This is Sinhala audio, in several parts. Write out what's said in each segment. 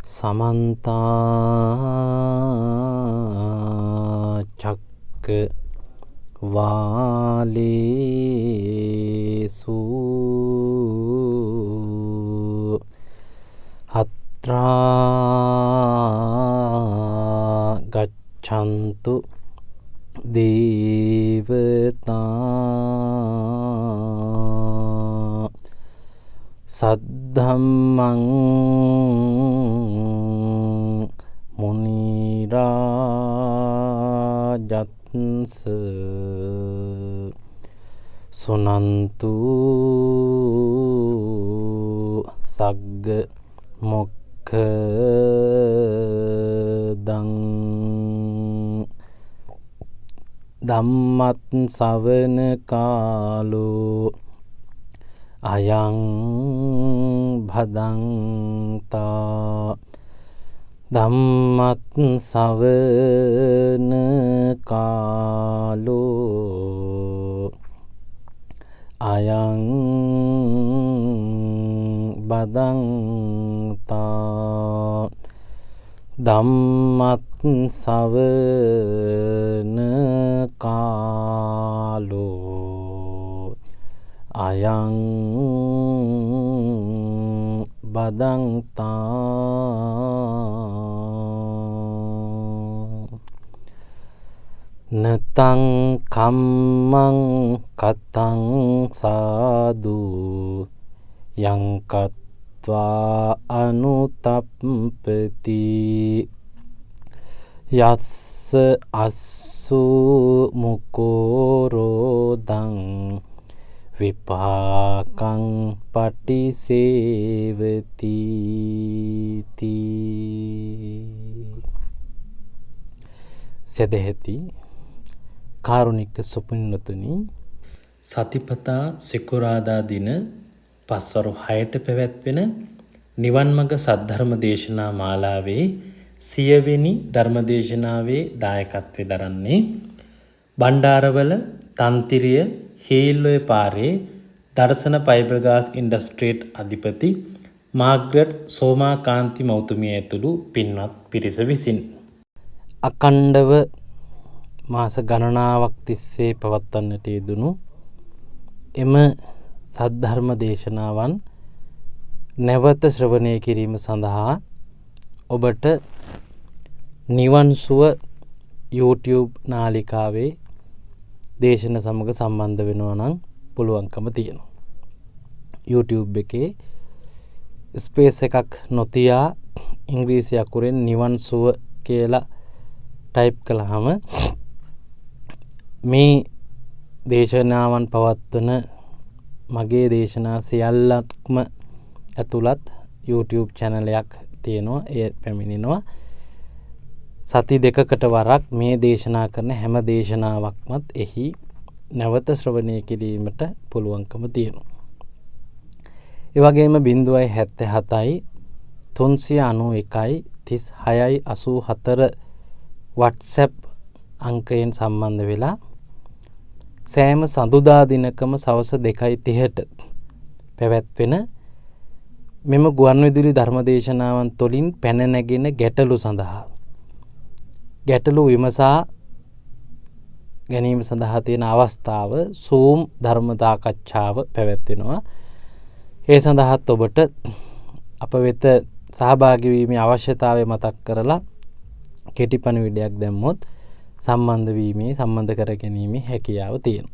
समन्ता चक्रवालेषु अत्रा गच्छन्तु देवता सद्धम्मं मुनिराजत्स सुनन्तु सग्ग मोक्खदं ධම්මත් සවන කාලෝ අයං භදන්තා ධම්මත් සවන කාලෝ අයං බදන්තා ධම්මත් සවන කාලෝ අයං බදන්තා නතං කම්මං කතං සාදු යං කତ୍වා අනුතප්පති යස්ස අස්සු මුකෝරෝදං විපාකං පටිසේවති සදහෙති කාරුණික සුපින්නතුනි සතිපතා සිකුරාදා දින පස්වරු 6ට පැවැත්වෙන නිවන් මඟ සද්ධර්ම දේශනා මාලාවේ 100 වෙනි ධර්මදේශනාවේ දායකත්වය දරන්නේ බණ්ඩාරවල තන්තිරිය හේල්ලොය පාරේ දර්ශන ෆයිබර්ග්ලාස් ඉන්ඩස්ට්‍රියට අධිපති මාග්‍රට් සෝමාකාන්ති මෞතුමිය ඇතුළු පින්වත් පිරිස විසින් අකණ්ඩව මාස ගණනාවක් තිස්සේ පවත්වන්නට යෙදුණු එම සද්ධර්ම දේශනාවන් නැවත ශ්‍රවණය කිරීම සඳහා ඔබට නිවන් සුව YouTube නාලිකාවේ දේශන සමග සම්බන්ධ වෙනවා නම් පුළුවන්කම තියෙනවා. YouTube එකේ ස්පේස් එකක් නොතියා ඉංග්‍රීසි අකුරෙන් නිවන් සුව කියලා ටයිප් කළාම මේ දේශනාවන් පවත්වන මගේ දේශනා සියල්ලක්ම ඇතුළත් YouTube channel එකක් තියෙනවා. ඒ පැමිණෙනවා. සති දෙකකට වරක් මේ දේශනා කරන හැම දේශනාවක්මත් එහි නැවත ශ්‍රවණය කිරීමට පුළුවන්කම තියෙනවා. ඒ වගේම 077යි 391යි 36යි 84 WhatsApp අංකයෙන් සම්බන්ධ වෙලා සෑම සඳුදා දිනකම සවස 2:30ට පැවැත්වෙන මෙම ගුවන්විදුලි ධර්මදේශනාවන් තුළින් පැන නැගෙන ගැටලු සඳහා ගැටලු විමසා ගැනීම සඳහා තියෙන අවස්ථාව Zoom ධර්ම සාකච්ඡාව පැවැත්වෙනවා. ඒ සඳහාත් ඔබට අප වෙත සහභාගී වීමේ අවශ්‍යතාවය මතක් කරලා කෙටි පණිවිඩයක් දැම්මොත් සම්බන්ධ කර ගැනීමේ හැකියාව තියෙනවා.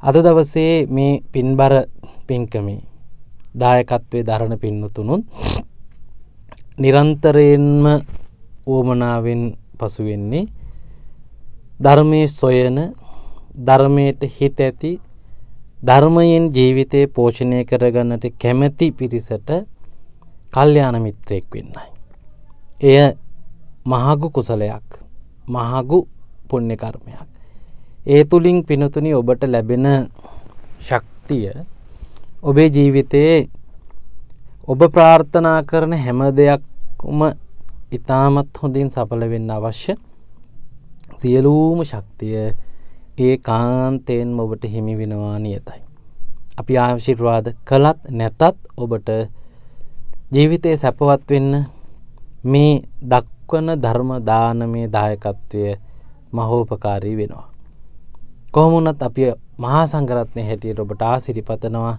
අද දවසේ මේ පින්බර පින්කමේ දායකත්වයේ දරණ පින්නතුණුත් නිරන්තරයෙන්ම ඕමනාවෙන් පසු වෙන්නේ ධර්මයේ සොයන ධර්මයට හිත ඇති ධර්මයෙන් ජීවිතේ පෝෂණය කරගන්නට කැමැති පිරිසට කල්යාණ මිත්‍රයෙක් වෙන්නයි. එය මහඟු කුසලයක්, මහඟු පුණ්‍ය කර්මයක්. ඒ තුලින් පිනතුනි ඔබට ලැබෙන ශක්තිය ඔබේ ජීවිතයේ ඔබ ප්‍රාර්ථනා කරන හැම දෙයක්ම ඉතාමත් හොඳින් සඵල වෙන්න අවශ්‍ය සියලුම ශක්තිය ඒකාන්තයෙන්ම ඔබට හිමි වෙනවා නියතයි. අපි ආශිර්වාද කළත් නැතත් ඔබට ජීවිතේ සැපවත් වෙන්න මේ දක්වන ධර්ම දානමේ දායකත්වය මහෝපකාරී වෙනවා. කොහොම වුණත් අපි මහා සංඝරත්නයේ හැටියට ඔබට ආශිර්වාදනවා.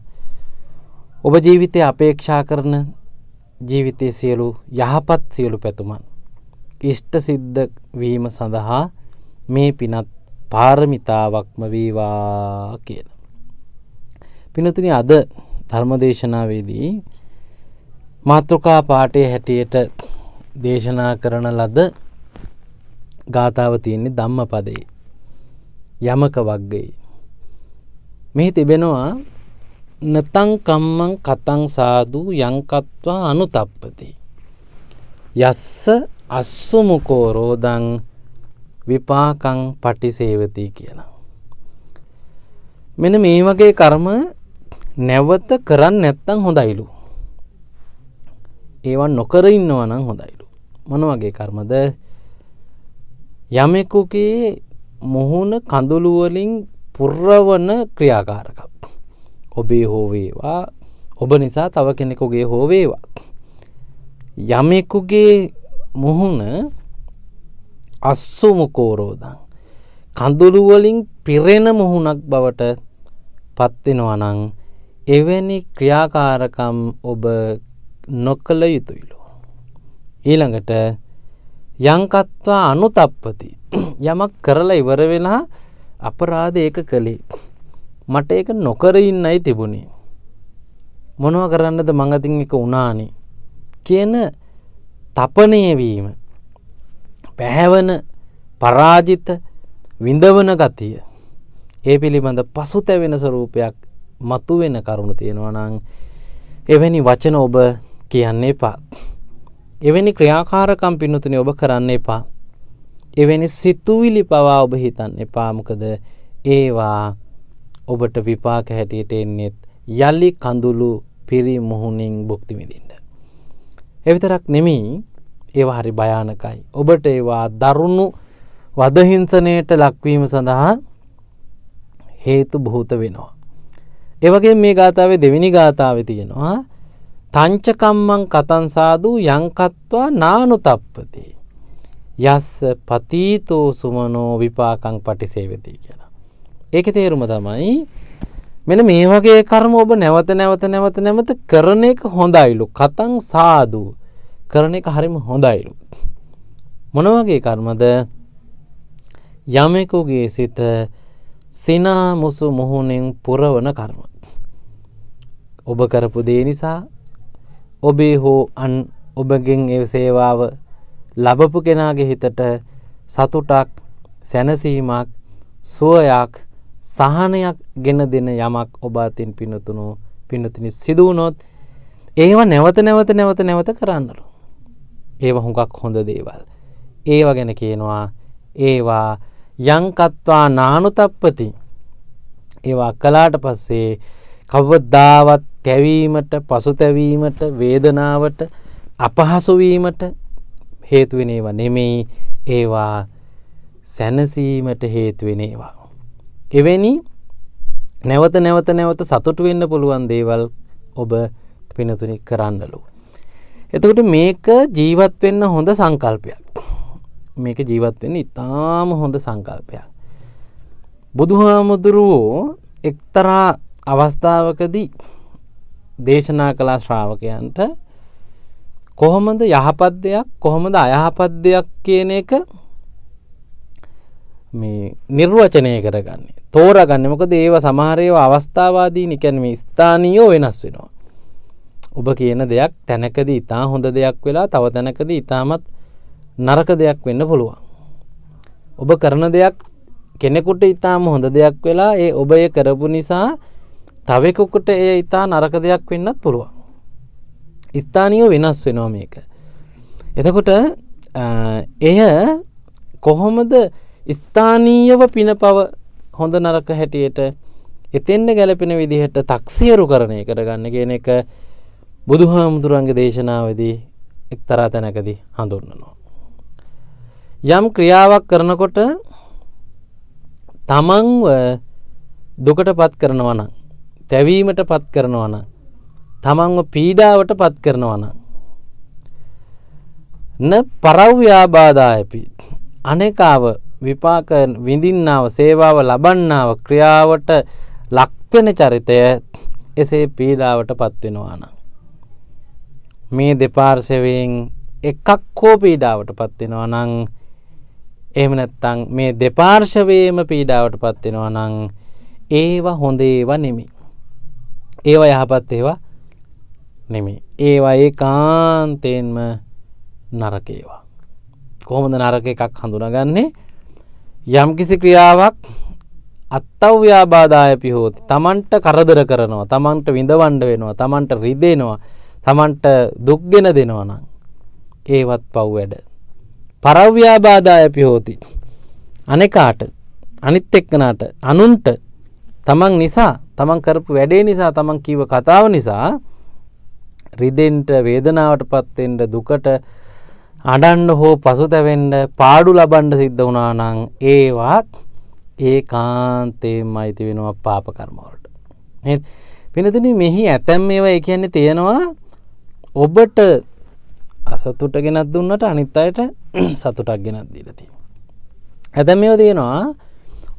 ඔබ ජීවිතේ අපේක්ෂා කරන ජීවිතයේ සියලු යහපත් සියලු පැතුමන් ඉෂ්ට සිද්ධ වීම සඳහා මේ පිනත් පාරමිතාවක්ම වේවා කියලා. පින්තුනි, අද ධර්මදේශනාවේදී මාතෘකා පාඨයේ හැටියට දේශනා කරන ලද ගාථාව තියෙන්නේ ධම්මපදයේ යමක වග්ගයේ. මෙහි තිබෙනවා නතං කම්මං කතං සාදු යංකත්වා අනුතප්පති යස්ස අස්සුමුකෝ රෝදං විපාකං පටිසේවති කියලා. මෙන්න මේ වගේ කර්ම නැවත කරන්නේ නැත්නම් හොඳයිලු. ඒවා නොකර ඉන්නවා නම් හොඳයිලු. මොන වගේ කර්මද? යමෙකුගේ මුහුණ කඳුළු වලින් පුරවන ක්‍රියාකාරකම්. ඔබේ හෝ වේවා, ඔබ නිසා තව කෙනෙකුගේ හෝ වේවා. යමෙකුගේ මුහුණ අස්සුමුකෝ රෝදං කඳුළු වලින් පිරෙන මුහුණක් බවට පත් වෙනවා නම් එවැනි ක්‍රියාකාරකම් ඔබ නොකළ යුතුයිලු. ඊළඟට යංකත්වා අනුතප්පති යමක් කරලා ඉවර වෙලා අපරාධ ඒක කළේ මට ඒක නොකර ඉන්නයි තිබුණේ, මොනවා කරන්නද මං අතින් එක උනානේ කියන තපණය වීම, පැහැවන පරාජිත විඳවන ගතිය, ඒ පිළිබඳ පසුතැවෙන ස්වරූපයක් මතුවෙන කරුණු තියෙනවා නම් එවැනි වචන ඔබ කියන්න එපා. එවැනි ක්‍රියාකාරකම් පින්නතුනි ඔබ කරන්න එපා. එවැනි සිතුවිලි පවා ඔබ හිතන්න එපා. මොකද ඒවා ඔබට විපාක හැටියට එන්නේ යලි කඳුළු පිරි මුහුණින් භුක්ති විඳින්න. ඒ විතරක් නෙමෙයි, ඒවා හරි භයානකයි. ඔබට ඒවා දරුණු වදහිංසනයට ලක්වීම සඳහා හේතු බහූත වෙනවා. ඒ වගේම මේ ගාථාවේ දෙවෙනි ගාථාවේ තියෙනවා තංච කම්මං කතං සාදු යංකත්වා නානුතප්පති යස්ස පතීතෝ සුමනෝ විපාකං පටිසේවති කියලා. ඒකේ තේරුම තමයි මෙන්න මේ වගේ කර්ම ඔබ නැවත කරන එක හොඳයිලු. කතං සාදු කරන එක හරිම හොඳයිලු. මොන වගේ කර්මද? යමෙකුගේ සිත සිනා මුසු මුහුණෙන් පුරවන කර්ම. ඔබ කරපු දේ නිසා ඔබේ හෝ අන් ඔබගෙන් ඒ සේවාව ලබපු කෙනාගේ හිතට සතුටක්, සැනසීමක්, සුවයක්, සහනයක් ගෙන දෙන යමක් ඔබ අතින් පින්තුනි සිදු වුණොත් ඒව නැවත කරන්නලු. ඒව හුඟක් හොඳ දේවල්. ඒව ගැන කියනවා ඒවා යංකත්වා නානුතප්පති. ඒවා කළාට පස්සේ කවදාවත් තැවීමට, පසුතැවීමට, වේදනාවට, අපහසු වීමට හේතු වෙන ඒවා නෙමෙයි. ඒවා සැනසීමට හේතු වෙන ඒවා. එවැනි නැවත සතුටු වෙන්න පුළුවන් දේවල් ඔබ පිනතුනි කරන්නලු. එතකොට මේක ජීවත් වෙන්න හොඳ සංකල්පයක්. මේක ජීවත් වෙන්න ඉතාම හොඳ සංකල්පයක්. බුදුහාමුදුරුවෝ එක්තරා අවස්ථාවකදී දේශනා කළ ශ්‍රාවකයන්ට කොහොමද යහපත් දෙයක්, කොහොමද අයහපත් දෙයක් කියන එක මේ නිර්වචනය කරගන්නේ, තෝරාගන්නේ. මොකද ඒවා සමහර ඒවා අවස්ථාවාදීන්, කියන්නේ මේ ස්ථානීයව වෙනස් වෙනවා. ඔබ කියන දෙයක් තැනකදී ඉතා හොඳ දෙයක් වෙලා තව තැනකදී ඉතාමත් නරක දෙයක් වෙන්න පුළුවන්. ඔබ කරන දෙයක් කෙනෙකුට ඉතාම හොඳ දෙයක් වෙලා ඒ ඔබ ඒ කරපු නිසා තවෙකුට ඒ ඉතා නරක දෙයක් වෙන්නත් පුළුවන්. ස්ථානීයව වෙනස් වෙනවා මේක. එතකොට එය කොහොමද ස්ථානීයව පිනපව හොඳ නරක හැටියට එතෙන්න ගැලපෙන විදිහට තක්සේරු කරණය කරගන්න කියන එක බුදුහාමුදුරන්ගේ දේශනාවේදී එක්තරා තැනකදී හඳුන්වනවා. යම් ක්‍රියාවක් කරනකොට තමන්ව දුකට පත් කරනවා නම්, තැවීමට පත් කරනවා නම්, තමන්ව පීඩාවට පත් කරනවා නම්, න පරව්‍යාබාධායපි අනේකාව විපාක විඳින්නාව සේවාව ලබන්නාව ක්‍රියාවට ලක්වෙන චරිතය එසේ පීඩාවට පත්වෙනවා නම් මේ දෙපාර්ශවයෙන් එකක් හෝ පීඩාවට පත්වෙනවා නම් එහෙම නැත්නම් මේ දෙපාර්ශවයේම පීඩාවට පත්වෙනවා නම් ඒවා හොඳ ඒවා නෙමෙයි. ඒවා යහපත් ඒවා නෙමෙයි. ඒවා ඒකාන්තයෙන්ම නරක ඒවා. කොහොමද නරක එකක් හඳුනාගන්නේ? යම්කිසි ක්‍රියාවක් අත්තව්‍යාබාධායපි හෝති. තමන්ට කරදර කරනවා, තමන්ට විඳවන්න වෙනවා, තමන්ට රිදෙනවා, තමන්ට දුක්ගෙන දෙනවා නම් ඒවත් පව් වැඩ. පරව්‍යාබාධායපි හෝති. අනේකාට අනිත් එක්කනට අනුන්ට තමන් නිසා තමන් කරපු වැඩේ නිසා තමන් කිව්ව කතාව නිසා රිදෙන්ට වේදනාවටපත් වෙන්න දුකට අඬන්න හෝ පසුතැවෙන්න පාඩු ලබන්න සිද්ධ වුණා නම් ඒවත් ඒකාන්තයෙන්ම අයිති වෙනවා පාප කර්ම වලට. නේද? වෙනතුනි මෙහි ඇතැම් මේවා ඒ කියන්නේ තියෙනවා ඔබට අසතුට ගෙනත් දුන්නට අනිත් අයට සතුටක් ගෙනත් දීලා තියෙනවා. ඇතැම් මේවා තියෙනවා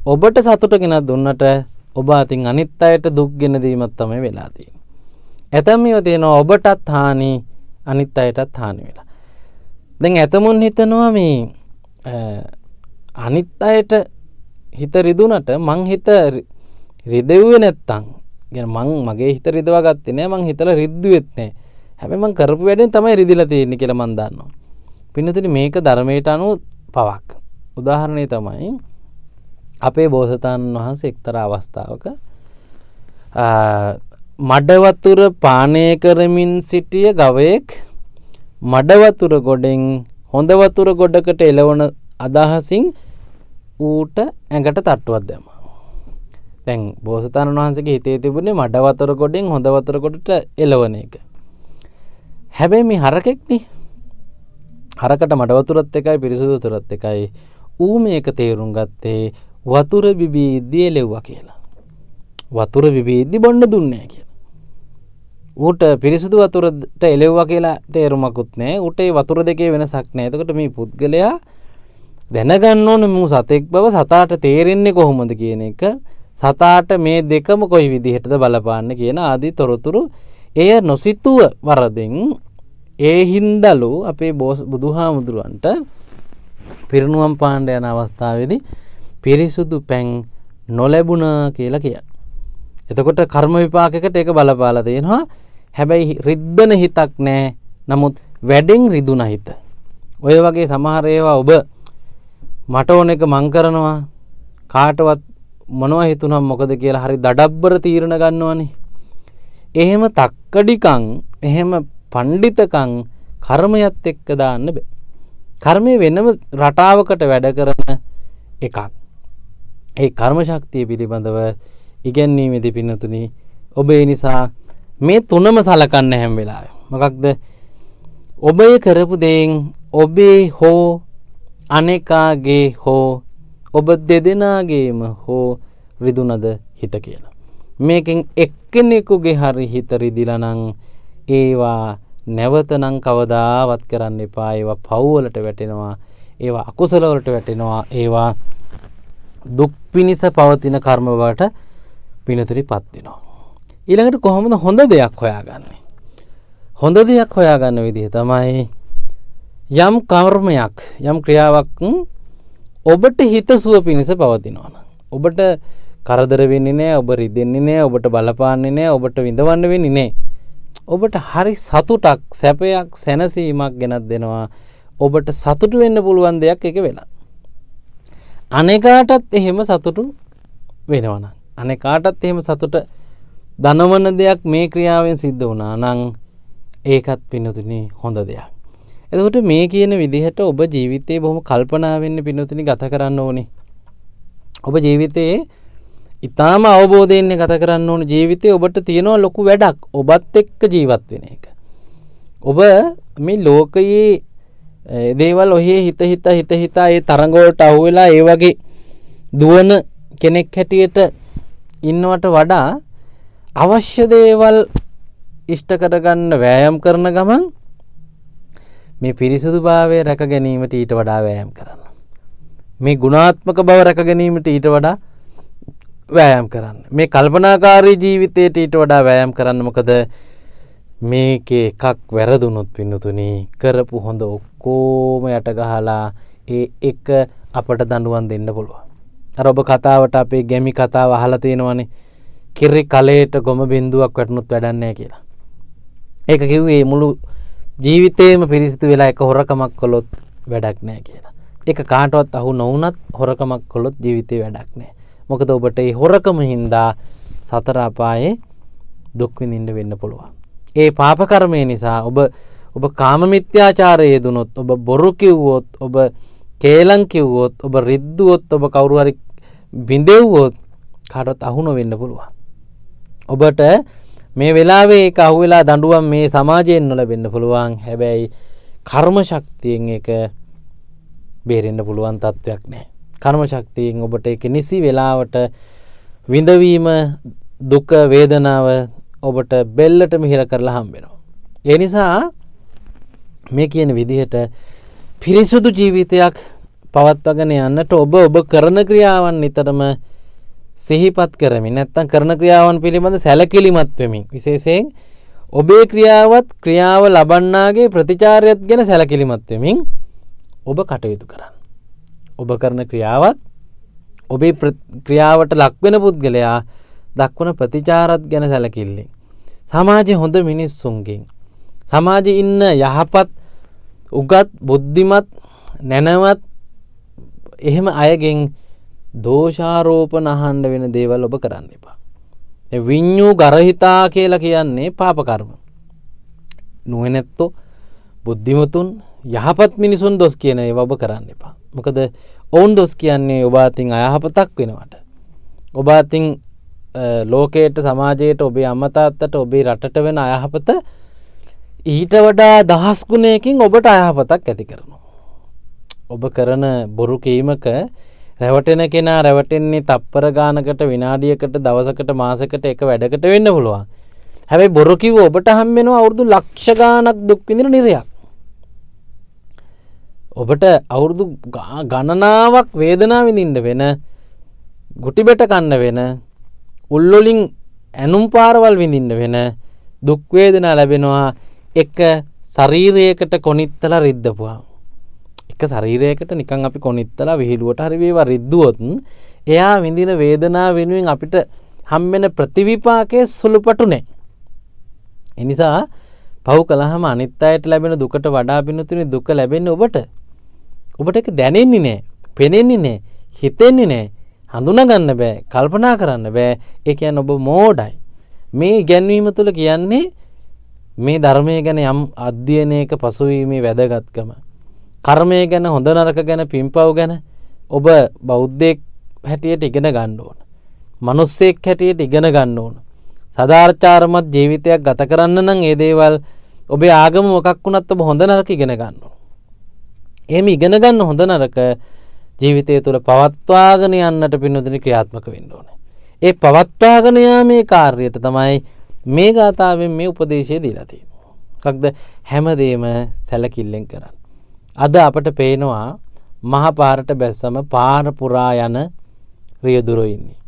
ඔබට සතුට ගෙනත් දුන්නට ඔබ අතින් අනිත් අයට දුක් ගෙන දීමක් තමයි වෙලා තියෙන්නේ. ඇතැම් මේවා තියෙනවා ඔබටත් හානි අනිත් අයටත් හානි වෙලා. දැන් ඇතමුන් හිතනවා මේ අනිත් අයට හිත රිදුනට මං හිත රිදෙව්වේ නැත්තම් මං මගේ හිත රිදවා ගත්තේ නෑ, මං හිතලා රිද්දුවෙත් නෑ. හැබැයි මං කරපු වැඩෙන් තමයි රිදිලා තියෙන්නේ කියලා මං දන්නවා. පින්නතුනි මේක ධර්මයට අනුව පවක්. උදාහරණය තමයි අපේ බෝසතාණන් වහන්සේ එක්තරා අවස්ථාවක මඩ වතුර පානය කරමින් සිටිය ගවයෙක් මඩ වතුර ගොඩෙන් හොඳ වතුර ගොඩකට එළවන අදහසින් ඌට ඇඟට තට්ටුවක් දැම්මා. දැන් බෝසතාණන් වහන්සේගේ හිතේ තිබුණේ මඩ වතුර ගොඩෙන් හොඳ වතුර ගොඩට එළවන එක. හැබැයි මේ හරකෙක්නේ. හරකට මඩ වතුරත් එකයි පිරිසුදු වතුරත් එකයි. ඌ මේක තේරුම් ගත්තේ වතුර බිබීද්දී එළෙව්වා කියලා. වතුර බිබීද්දී බොන්න දුන්නේ නැහැ කියලා. ඌට පිරිසුදු වතුරට එළෙව්වා කියලා තේරුමකුත් නැහැ. ඌට ඒ වතුර දෙකේ වෙනසක් නැහැ. එතකොට මේ පුද්ගලයා දැනගන්න ඕනේ මු සතෙක් බව සතාට තේරෙන්නේ කොහොමද කියන එක. සතාට මේ දෙකම කොයි විදිහටද බලපාන්නේ කියන ආදී තොරතුරු එය නොසිතුව වරදින් ඒ හින්දලු අපේ බුදුහාමුදුරන්ට පිරිනුවම් පාණ්ඩ යන අවස්ථාවේදී පිරිසුදු පැන් නොලැබුණා කියලා කියනවා. එතකොට කර්ම විපාකයකට ඒක බලපාලා තියෙනවා. හැබැයි රිද්දන හිතක් නැහැ. නමුත් වැඩෙන් රිදුන හිත. ඔය වගේ සමහර ඒවා ඔබ මට ඕන එක මං කරනවා කාටවත් මොනවා හිතුනම මොකද කියලා හරි දඩබ්බර තීරණ ගන්නවනේ. එහෙම තක්කඩිකම් එහෙම පඬිතකම් කර්මයත් එක්ක දාන්න බෑ. කර්මය වෙනම රටාවකට වැඩ කරන එකක්. ඒ කර්ම ශක්තිය පිළිබඳව ඉගැන්වීමේදී පින්නතුනි ඔබ ඒ නිසා මේ තුනම සලකන්න හැම වෙලාවෙම. මොකක්ද? ඔබේ කරපු දෙයින් ඔබේ හෝ අනේකාගේ හෝ ඔබ දෙදෙනාගේම හෝ රිදුනද හිත කියලා. මේකෙන් එක්කෙනෙකුගේ හරි හිත රිදිලා නම් ඒවා නැවත නම් කවදාවත් කරන්න එපා. ඒවා පව් වලට වැටෙනවා. ඒවා අකුසල වලට වැටෙනවා. ඒවා දුක් පිනිස පවතින කර්ම වලට පිනතුරිපත් වෙනවා. ඊළඟට කොහොමද හොඳ දෙයක් හොයාගන්නේ? හොඳ දෙයක් හොයාගන්න විදිහ තමයි යම් කර්මයක් යම් ක්‍රියාවක් ඔබට හිතසුව පිණිස පවතිනවා නම් ඔබට කරදර වෙන්නේ නැහැ, ඔබ රිදෙන්නේ නැහැ, ඔබට බලපාන්නේ නැහැ, ඔබට විඳවන්න වෙන්නේ නැහැ. ඔබට හරි සතුටක්, සැපයක්, සැනසීමක් ගෙනත් දෙනවා. ඔබට සතුටු වෙන්න පුළුවන් දෙයක් එක වෙලා. අනේකාටත් එහෙම සතුටු වෙනවා නම්, අනේකාටත් එහෙම සතුට දනවන දෙයක් මේ ක්‍රියාවෙන් සිද්ධ වුණා නම් ඒකත් පින්නතුනි හොඳ දෙයක්. එතකොට මේ කියන විදිහට ඔබ ජීවිතේ බොහොම කල්පනාවෙන් පින්නතුනි ගත කරන්න ඕනේ. ඔබ ජීවිතේ ඊටාම අවබෝධයෙන් ගත කරන්න ඕනේ. ජීවිතේ ඔබට තියෙනවා ලොකු වැඩක්. ඔබත් එක්ක ජීවත් වෙන එක. ඔබ මේ ලෝකයේ දේවල් ඔහේ හිත ඒ තරඟ වලට අහු වෙලා ඒ වගේ දුවන කෙනෙක් හැටියට ඉන්නවට වඩා අවශ්‍ය දේවල් ඉෂ්ට කරගන්න වෑයම් කරන ගමන් මේ පිරිසුදුභාවය රැක ගැනීමට ඊට වඩා වෑයම් කරන්න. මේ ගුණාත්මක බව රැක ගැනීමට ඊට වඩා වෑයම් කරන්න. මේ කල්පනාකාරී ජීවිතයට ඊට වඩා වෑයම් කරන්න. මොකද මේකේ එකක් වැරදුනොත් පින්නතුනි කරපු හොඳ ඔක්කොම යට ගහලා ඒ එක අපට දඬුවම් දෙන්න පුළුවන්. අර ඔබ කතාවට අපේ ගැමි කතාව අහලා තියෙනවනේ. කිරි කලයට ගොම බින්දුවක් වැටුනොත් වැඩක් නැහැ කියලා. ඒක කිව්වේ මුළු ජීවිතේම පිරිසිදු වෙලා එක හොරකමක් කළොත් වැඩක් නැහැ කියලා. ඒක කාටවත් අහු නොවුනත් හොරකමක් කළොත් ජීවිතේ වැඩක් නැහැ. මොකද ඔබට ඒ හොරකම හින්දා සතර අපායේ දුක් විඳින්න වෙන්න පුළුවන්. ඒ පාප කර්මය නිසා ඔබ කාම මිත්‍යාචාරයේ යෙදුනොත්, ඔබ බොරු කිව්වොත්, ඔබ කේලම් කිව්වොත්, ඔබ රිද්දුවොත්, ඔබ කවුරු හරි බිඳෙව්වොත් කාටවත් අහු නොවෙන්න පුළුවන්. ඔබට මේ වෙලාවේ ඒක අහුවෙලා දඬුවම් මේ සමාජයෙන් නොලැබෙන්න පුළුවන්. හැබැයි කර්ම ශක්තියෙන් ඒක බේරෙන්න පුළුවන් තත්වයක් නැහැ. කර්ම ශක්තියෙන් ඔබට ඒක නිසි වෙලාවට විඳවීම, දුක, වේදනාව ඔබට බෙල්ලට මිහිර කරලා හම්බ වෙනවා. ඒ නිසා මේ කියන විදිහට පිරිසුදු ජීවිතයක් පවත්වාගෙන යන්නට ඔබ කරන ක්‍රියාවන් නිතරම සිහිපත් කරමින්, නැත්තම් කරන ක්‍රියාවන් පිළිබඳ සැලකිලිමත් වෙමින්, විශේෂයෙන් ඔබේ ක්‍රියාව ලබන්නාගේ ප්‍රතිචාරයත් ගැන සැලකිලිමත් වෙමින් ඔබ කටයුතු කරන්න. ඔබ කරන ක්‍රියාවත් ඔබේ ක්‍රියාවට ලක්වෙන පුද්ගලයා දක්වන ප්‍රතිචාරත් ගැන සැලකිල්ලෙන්, සමාජයේ හොඳ මිනිස්සුන්ගෙන්, සමාජයේ ඉන්න යහපත්, උගත්, බුද්ධිමත්, නැනවත් එහෙම අයගෙන් දෝෂාරෝපණ අහන්න වෙන දේවල් ඔබ කරන්න එපා. විඤ්ඤු ගරහිතා කියලා කියන්නේ පාප කර්ම. නුවණැත්තෝ, බුද්ධිමතුන්, යහපත් මිනිසුන් දොස් කියන ඒවා ඔබ කරන්න එපා. මොකද ඔවුන් දොස් කියන්නේ ඔබ අතින් අයහපතක් වෙනවට. ඔබ අතින් ලෝකයට, සමාජයට, ඔබේ අම්මා තාත්තට, ඔබේ රටට වෙන අයහපත ඊට වඩා දහස් ගුණයකින් ඔබට අයහපතක් ඇති කරනවා. ඔබ කරන බොරු කීමක රැවටෙන කෙනා රැවටෙන්නේ තප්පර ගානකට, විනාඩියකට, දවසකට, මාසයකට, එක වැඩකට වෙන්න පුළුවන්. හැබැයි බොරු කිව්ව ඔබට හම්බ වෙනවා අවුරුදු ලක්ෂ ගානක් දුක් විඳින නිරයක්. ඔබට අවුරුදු ගණනාවක් වේදනාව විඳින්න වෙන, ගුටි බෙට කන්න වෙන, උල්වලින් ඇනුම් පාරවල් විඳින්න වෙන දුක් වේදනා ලැබෙනවා එක ශරීරයකට කොනිත්තලා රිද්දපුවා. එක ශරීරයකට නිකන් අපි කොනිත්තලා විහිළුවට හරි වේවා රිද්දුවොත් එයා විඳින වේදනාව වෙනුවෙන් අපිට හම්බෙන ප්‍රතිවිපාකයේ සුළුපටු නැහැ. ඒ නිසා පව් කළාම අනිත් අයට ලැබෙන දුකට වඩා පිණුතුනේ දුක ලැබෙන්නේ ඔබට. ඔබට ඒක දැනෙන්නේ නැහැ, පෙනෙන්නේ නැහැ, හිතෙන්නේ නැහැ, හඳුනා ගන්න බෑ, කල්පනා කරන්න බෑ. ඒ කියන්නේ ඔබ මෝඩයි. මේ ඉගැන්වීම තුළ කියන්නේ මේ ධර්මය ගැන යම් අධ්‍යයනයක පසුවීමේ වැදගත්කම, කර්මය ගැන, හොඳ නරක ගැන, පින්පව් ගැන ඔබ බෞද්ධයෙක් හැටියට ඉගෙන ගන්න ඕන. මිනිස්සෙක් හැටියට ඉගෙන ගන්න ඕන. සදාචාරමත් ජීවිතයක් ගත කරන්න නම් මේ දේවල් ඔබේ ආගම මොකක් වුණත් ඔබ හොඳ නරක ඉගෙන ගන්න ඕන. එහෙම ඉගෙන ගන්න හොඳ නරක ජීවිතය තුළ පවත්වාගෙන යන්නට පින්නතුනි ක්‍රියාත්මක වෙන්න ඕනේ. ඒ පවත්වාගෙන යාමේ කාර්යයට තමයි මේ ගාථාවෙන් මේ උපදේශය දීලා තියෙන්නේ. මොකක්ද? හැමදේම සැලකිල්ලෙන් කරන්න. අද අපට පේනවා මහ පාරට බැස්සම පාර පුරා යන රියදුරෝ ඉන්නේ.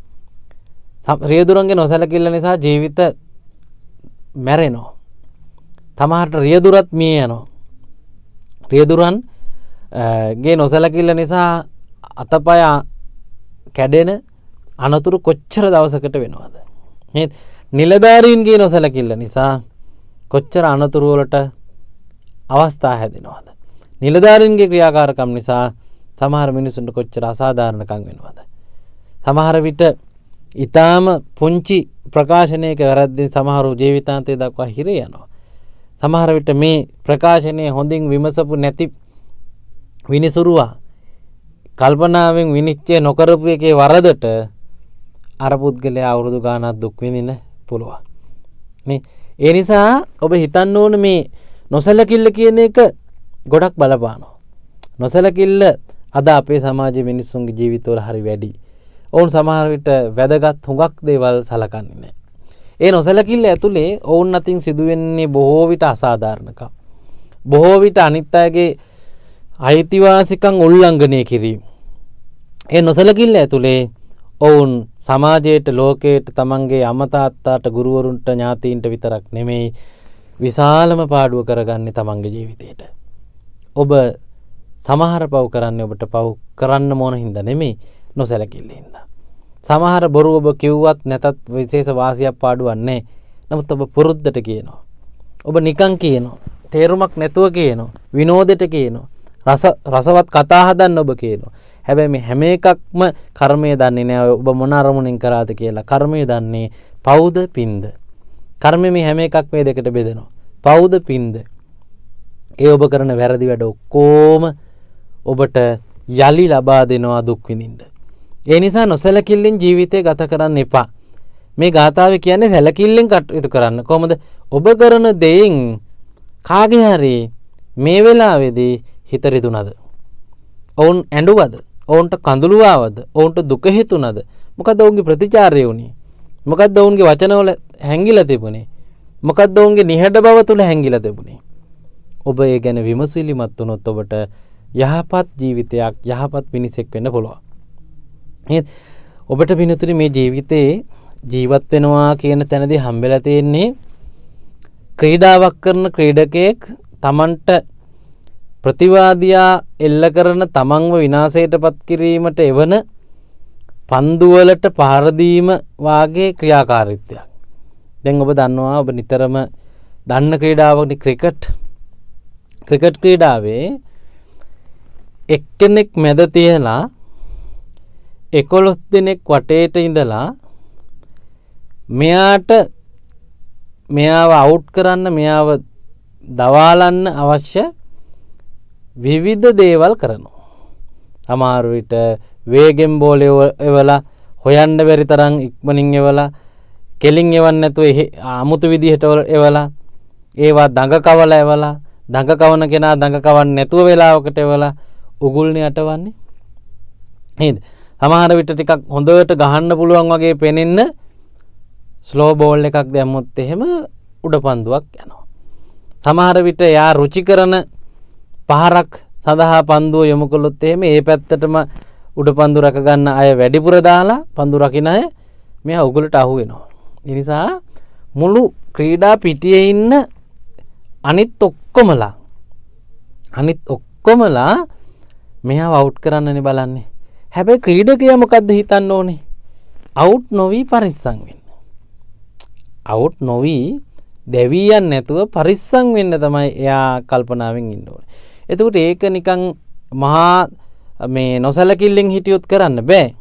රියදුරන්ගේ නොසැලකිල්ල නිසා ජීවිත මැරෙනවා. තමහරට රියදුරත් මිය යනවා. රියදුරන් ගේ නොසැලකිල්ල නිසා අතපය කැඩෙන අනතුරු කොච්චර දවසකට වෙනවද? නිලධාරීන්ගේ නොසැලකිල්ල නිසා කොච්චර අනතුරු වලට අවස්ථා හැදෙනවද? නිලධාරීන්ගේ ක්‍රියාකාරකම් නිසා සමහර මිනිසුන්ට කොච්චර අසාධාරණකම් වෙනවද? සමහර විට ඊටාම පුංචි ප්‍රකාශනයක වැරද්දෙන් සමහරු ජීවිතාන්තය දක්වා හිර යනවා. සමහර විට මේ ප්‍රකාශනය හොඳින් විමසපු නැති විනිසුරුවා කල්පනාවෙන් විනිශ්චය නොකරපු එකේ වරදට අර පුද්ගලයා අවුරුදු ගාණක් දුක් විඳින්න පුළුවන්. මේ ඒ නිසා ඔබ හිතන්න ඕන මේ නොසැලකිල්ල කියන එක ගොඩක් බලපානවා. නොසැලකිල්ල අද අපේ සමාජයේ මිනිස්සුන්ගේ ජීවිතවල හරි වැඩි. ඔවුන් සමහර විට වැදගත් හුඟක් දේවල් සලකන්නේ නැහැ. ඒ නොසැලකිල්ල ඇතුලේ ඔවුන් අතින් සිදුවෙන්නේ බොහෝ විට අසාධාරණකම්. බොහෝ විට අනිත් අයගේ අයිතිවාසිකම් උල්ලංඝනය කිරීම. ඒ නොසලකිල්ල ඇතුලේ ඔවුන් සමාජයට ලෝකයට තමන්ගේ අම්මා තාත්තාට ගුරුවරුන්ට ඥාතීන්ට විතරක් නෙමෙයි විශාලම පාඩුව කරගන්නේ තමන්ගේ ජීවිතේට. ඔබ සමහර පව් කරන්නේ ඔබට පව් කරන්න මොන හින්දා නෙමෙයි නොසලකිල්ලෙන් හින්දා. සමහර බොරු ඔබ කිව්වත් නැතත් විශේෂ වාසියක් පාඩුවක් නැහැ. නමුත් ඔබ පුරුද්දට කියනවා. ඔබ නිකන් කියනවා. තේරුමක් නැතුව කියනවා. විනෝදෙට කියනවා. රසවත් කතා හදන්න ඔබ කියනවා. හැබැයි මේ හැම එකක්ම කර්මය දන්නේ නැහැ. ඔබ මොන අරමුණෙන් කරාද කියලා. කර්මය දන්නේ පවුද පින්ද. කර්මය මේ හැම එකක් මේ දෙකට බෙදෙනවා. පවුද පින්ද. ඒ ඔබ කරන වැරදි වැඩ ඔක්කොම ඔබට යලි ලබා දෙනවා දුක් විඳින්න. ඒ නිසා නොසැලකිල්ලෙන් ජීවිතය ගත කරන්න එපා. මේ ගාථාවේ කියන්නේ සැලකිල්ලෙන් කටයුතු කරන්න. කොහොමද? ඔබ කරන දෙයින් කාගේ හරි මේ වෙලාවේදී හිත රිදුනද? ඔවුන් ඇඬුවද? ඔවුන්ට කඳුළු ආවද? ඔවුන්ට දුක හිතුණද? මොකද ඔවුන්ගේ ප්‍රතිචාරය වුණේ? මොකද්ද ඔවුන්ගේ වචනවල හැංගිලා තිබුණේ? මොකද්ද ඔවුන්ගේ නිහඬ බව තුල හැංගිලා තිබුණේ? ඔබ ඒ ගැන විමසිලිමත් වුණොත් ඔබට යහපත් ජීවිතයක් යහපත් මිනිසෙක් වෙන්න පුළුවන්. ඔබට පිනුතුනි මේ ජීවිතේ ජීවත් වෙනවා කියන තැනදී හම්බෙලා තියෙන්නේ ක්‍රීඩාවක් කරන ක්‍රීඩකයෙක් තමන්ට ප්‍රතිවාදියා එල්ල කරන තමන්ව විනාශයටපත් කිරීමට එවන පන්දු වලට පහර දීම වාගේ ක්‍රියාකාරීත්වයක්. දැන් ඔබ දන්නවා ඔබ නිතරම දන්න ක්‍රීඩාවකනේ ක්‍රිකට්. ක්‍රිකට් ක්‍රීඩාවේ එක්කෙනෙක් මැද තියලා 11 දෙනෙක් වටේට ඉඳලා මෙයාව අවුට් කරන්න මෙයාව දවාලන්න අවශ්‍ය විවිධ දේවල් කරනවා. අමාරු විට වේගෙන් බෝලේ එවලා හොයන්න බැරි තරම් ඉක්මනින් එවලා කෙලින් එවන්න නැතුව අමුතු විදිහට එවලා ඒවා දඟ කවලා එවලා දඟ කවන කෙනා දඟ කවන්න නැතුව වෙලාවකට එවලා උගුල්නේ අටවන්නේ. නේද? සමහර විට ටිකක් හොඳට ගහන්න පුළුවන් වගේ පෙනෙන්න ස්ලෝ බෝල් එකක් දැම්මොත් එහෙම උඩ පන්දුවක් යනවා. සමහර විට යා රුචි කරන පහරක් සඳහා පන්දුව යොමු කළොත් එහෙම ඒ පැත්තටම උඩ පන්දු රැක ගන්න අය වැඩිපුර දාලා පන්දු රකින්න අය මෙයා උගලට අහු වෙනවා. ඒ නිසා මුළු ක්‍රීඩා පිටියේ ඉන්න අනිත් ඔක්කොමලා මෙයාව අවුට් කරන්නනේ බලන්නේ. හැබැයි ක්‍රීඩකයා මොකද්ද හිතන්න ඕනේ? අවුට් නොවි පරිස්සම් වෙන්න. අවුට් නොවි දෙවියන් නැතුව පරිස්සම් වෙන්න තමයි එයා කල්පනාවෙන් ඉන්න ඕනේ. එතකොට ඒක නිකන් මහා මේ නොසලකිල්ලෙන් හිටියොත් කරන්න බෑ.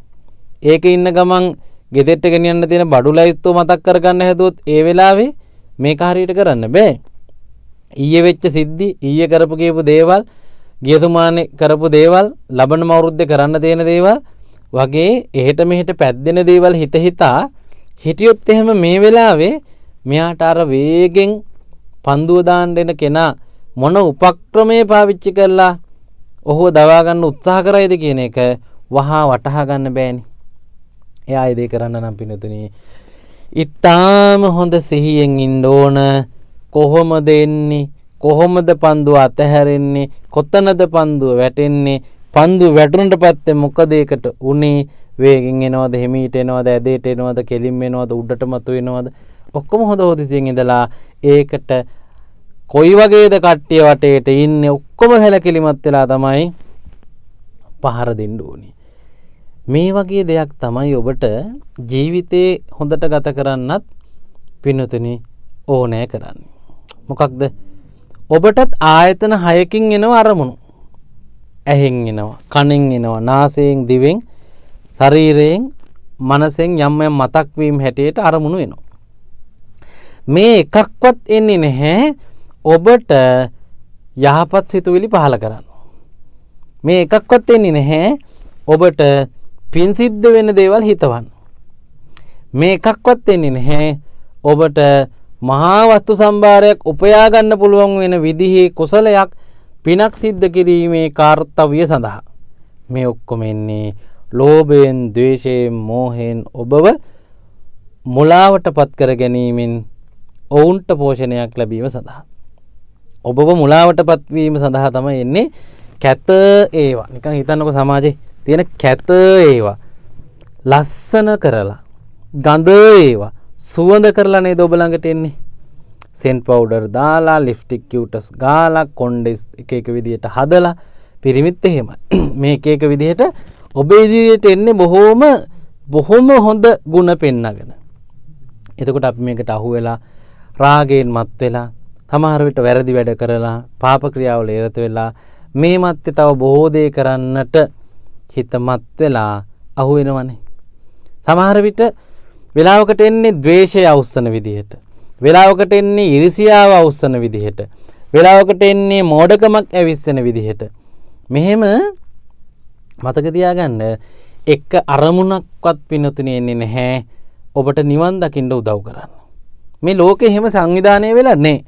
ඒක ඉන්න ගමන් ගෙදෙට්ට ගෙනියන්න තියෙන බඩු ලයිස්තුව මතක් කරගන්න හැදුවොත් ඒ වෙලාවේ මේක හරියට කරන්න බෑ. ඊයේ වෙච්ච සිද්ධි, ඊයේ කරපු කියපු දේවල්, ගියතුමානේ කරපු දේවල්, ලබන අවුරුද්දේ කරන්න තියෙන දේවල් වගේ එහෙට මෙහෙට පැද්දෙන දේවල් හිතා හිටියොත් එහෙම මේ වෙලාවේ මෙයාට අර වේගෙන් පන්දුව දාන්න එන කෙනා මොන උපක්‍රමයේ පාවිච්චි කරලා ඔහුව දවා ගන්න උත්සාහ කරයිද කියන එක වහා වටහා ගන්න බෑනේ. එයා ඒ දේ කරන්න නම් පිනතුනි ඊටාම හොඳ සිහියෙන් ඉන්න ඕන. කොහොමද එන්නේ? කොහොමද පන්දුව අතහැරෙන්නේ? කොතනද පන්දුව වැටෙන්නේ? පන්දුව වැටුණට පස්සේ මොකද ඒකට උනේ? වේගෙන් එනවද? හිමීට එනවද? ඇදේට එනවද? කෙලින්ම එනවද? උඩට මතු වෙනවද? ඔක්කොම හොඳ හොදිසියෙන් ඉඳලා ඒකට කොයි වගේද කට්ටිය වටේට ඉන්නේ ඔක්කොම සැලකිලිමත් වෙලා තමයි පහර දෙන්න ඕනේ. මේ වගේ දෙයක් තමයි ඔබට ජීවිතේ හොඳට ගත කරන්නත් පින්වතුනි ඕනෑ කරන්නේ. මොකක්ද? ඔබටත් ආයතන 6කින් එනවා අරමුණු. ඇහෙන් එනවා, කනෙන් එනවා, නාසයෙන්, දිවෙන්, ශරීරයෙන්, මනසෙන් යම් යම් මතක් වීම හැටියට අරමුණු එනවා. මේ එකක්වත් එන්නේ නැහැ ඔබට යහපත් සිතුවිලි පහල කරන්න. මේ එකක්වත් එන්නේ නැහැ ඔබට පින් සිද්ධ වෙන දේවල් හිතවන්න. මේ එකක්වත් එන්නේ නැහැ ඔබට මහා වස්තු සම්භාරයක් උපයා ගන්න පුළුවන් වෙන විදිහේ කුසලයක් පිනක් සිද්ධ කිරීමේ කාර්යය සඳහා. මේ ඔක්කොම එන්නේ ලෝභයෙන්, ද්වේෂයෙන්, මෝහයෙන් ඔබව මුලාවටපත් කර ගැනීමෙන් ඔවුන්ට පෝෂණයක් ලැබීම සඳහා. ඔබව මුලාවටපත් වීම සඳහා තමයි එන්නේ කැත ඒවා. නිකන් හිතන්නකෝ සමාජේ තියෙන කැත ඒවා ලස්සන කරලා ගඳ ඒවා සුවඳ කරලා නේද ඔබ ළඟට එන්නේ. සෙන්ට් පවුඩර් දාලා ලිප්ස්ටික් කියුටස් ගාලා කොණ්ඩෙස් එක එක විදියට හදලා පිරිමිත් එහෙම මේ එක එක විදියට ඔබ ඉදිරියට එන්නේ බොහොම හොඳ ಗುಣ පෙන්නගෙන. එතකොට අපි මේකට අහු වෙලා රාගයෙන් මත් වෙලා සමහර විට වැරදි වැඩ කරලා පාප ක්‍රියාවල යෙරත වෙලා මේ මැත්තේ තව බොහෝ දේ කරන්නට හිත මත් වෙලා අහු වෙනවනේ. සමහර විට වෙලාවකට එන්නේ ද්වේෂය අවුස්සන විදිහට, වෙලාවකට එන්නේ ඉරිසියාව අවුස්සන විදිහට, වෙලාවකට එන්නේ මෝඩකමක් ඇවිස්සෙන විදිහට. මෙහෙම මතක තියාගන්න එක අරමුණක්වත් පින්නතුනේ එන්නේ නැහැ ඔබට නිවන් දකින්න උදව් කරන්න. මේ ලෝකෙ එහෙම සංවිධානය වෙලා නැහැ.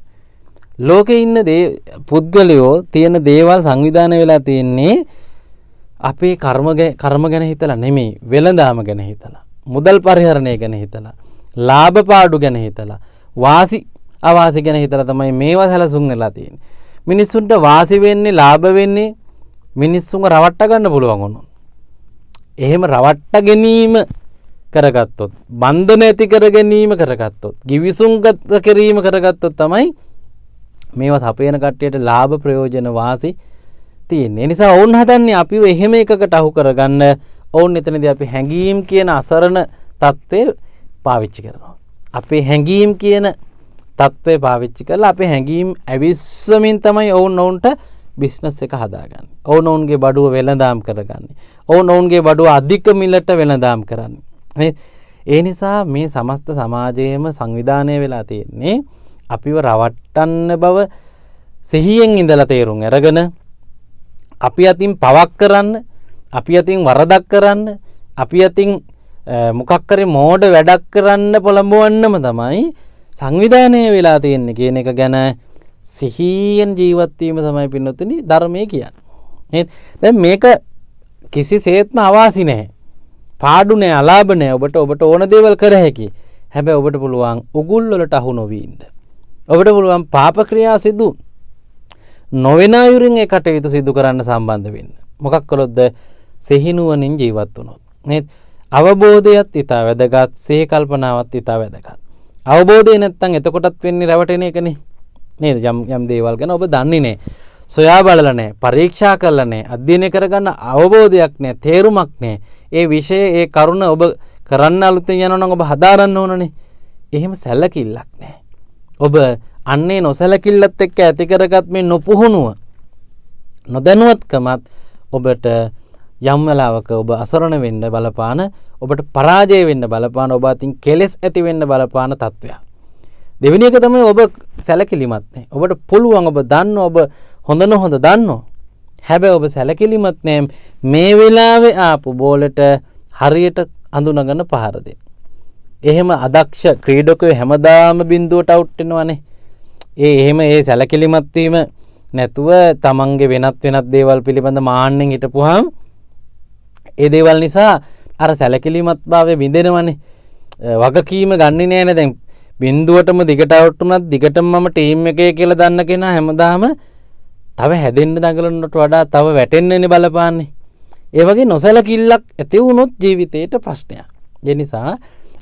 ලෝකේ ඉන්න පුද්ගලයෝ තියෙන දේවල් සංවිධානය වෙලා තියෙන්නේ අපේ කර්ම ගැන හිතලා නෙමෙයි, වෙළඳාම ගැන හිතලා, මුදල් පරිහරණය ගැන හිතලා, ලාභ පාඩු ගැන හිතලා, වාසි අවාසි ගැන හිතලා තමයි මේවා සැලසුම් වෙලා තියෙන්නේ. මිනිස්සුන්ට වාසි වෙන්නේ, ලාභ වෙන්නේ මිනිස්සුන්ව රවට්ට ගන්න පුළුවන් වුණොත්. එහෙම රවට්ට ගැනීම කරගත්තොත්, බන්ධන ඇති කර ගැනීම කරගත්තොත්, givisungත් කිරීම කරගත්තොත් තමයි මේවා සපයන කට්ටියට ලාභ ප්‍රයෝජන වාසි තියෙන්නේ. ඒ නිසා වුන් හදන්නේ අපිව එහෙම එකකට අහු කරගන්න. වුන් එතනදී අපි හැඟීම් කියන අසරණ தત્ත්වය පාවිච්චි කරනවා. අපේ හැඟීම් කියන தત્ත්වය පාවිච්චි කරලා අපේ හැඟීම් ඇවිස්සමින් තමයි වුන්ට බිස්නස් එක හදාගන්නේ. වුන්ගේ බඩුව වෙළඳාම් කරගන්නේ. වුන්ගේ බඩුව අධික මිලට වෙළඳාම් කරන්නේ. ඒ නිසා මේ සමස්ත සමාජයේම සංවිධානය වෙලා තියෙන්නේ අපිව රවට්ටන්න බව සිහියෙන් ඉඳලා තේරුම් අරගෙන අපි අතින් පවක් කරන්න, අපි අතින් වරදක් කරන්න, අපි අතින් මොකක් කරේ මෝඩ වැඩක් කරන්න පොළඹවන්නම තමයි සංවිධානය වෙලා තියෙන්නේ කියන එක ගැන සිහියෙන් ජීවත් වීම තමයි පින්නතුනි ධර්මයේ කියන්නේ. දැන් මේක කිසිසේත්ම අවාසි නැහැ. පාඩු නැහැ, අලාභ නැහැ. ඔබට ඕන දේවල් කර හැකි. හැබැයි ඔබට පුළුවන් උගුල් වලට අහු නොවී ඉන්න. ඔබට පුළුවන් පාප ක්‍රියා සිදු නොවන අයුරින් ඒ කටයුතු සිදු කරන්න සම්බන්ධ වෙන්න. මොකක් කළොත්ද? සිහිනුවණින් ජීවත් වුණොත්. නේද? අවබෝධයත් ඊට වැදගත්, සිහි කල්පනාවත් ඊට වැදගත්. අවබෝධය නැත්තම් එතකොටත් වෙන්නේ රැවටෙන එකනේ. නේද? යම් දේවල් ගැන ඔබ දන්නේ නැහැ. සොයා බලලා නැහැ, පරීක්ෂා කරලා නැහැ, අධ්‍යයනය කරගන්න අවබෝධයක් නැහැ, තේරුමක් නැහැ. ඒ විෂය, ඒ කරුණ ඔබ කරන්න අලුතෙන් යනවා නම් ඔබ හදාරන්න ඕනනේ. එහෙම සැලකිල්ලක් නැහැ. ඔබ අන්නේ නොසැලකිල්ලත් එක්ක ඇති කරගත් මේ නොපුහුණුව, නොදැනුවත්කමත් ඔබට යම් වෙලාවක ඔබ අසරණ වෙන්න බලපාන, ඔබට පරාජය වෙන්න බලපාන, ඔබ අතින් කෙලෙස් ඇති වෙන්න බලපාන තත්වයක්. දෙවෙනි එක තමයි ඔබ සැලකිලිමත් නැහැ. ඔබට පුළුවන්, ඔබ දන්නවා, ඔබ හොඳ නොහොඳ දන්නවා. හැබැයි ඔබ සැලකිලිමත් නැහැ. මේ වෙලාවේ ආපු බෝලට හරියට අඳුනගෙන පහර දෙන්න. එහෙම අදක්ෂ ක්‍රීඩකයෝ හැමදාම බින්දුවට අවුට් වෙනවනේ. එහෙම සැලකිලිමත් වීම නැතුව තමන්ගේ වෙනත් දේවල් පිළිබඳ මාන්නෙන් හිටපුවාම ඒ දේවල් නිසා අර සැලකිලිමත් භාවය බිඳෙනවනේ. වගකීම ගන්නේ නැහැ. දැන් බින්දුවටම දිගට අවුට් වුණත් දිගටම මම ටීම් එකේ කියලා දන්න කෙනා හැමදාම තව හැදෙන්න දඟලනට වඩා තව වැටෙන්නනේ බලපාන්නේ. ඒ වගේ නොසැලකිල්ලක් ඇති වුණොත් ජීවිතේට ප්‍රශ්නයක්. ඒ නිසා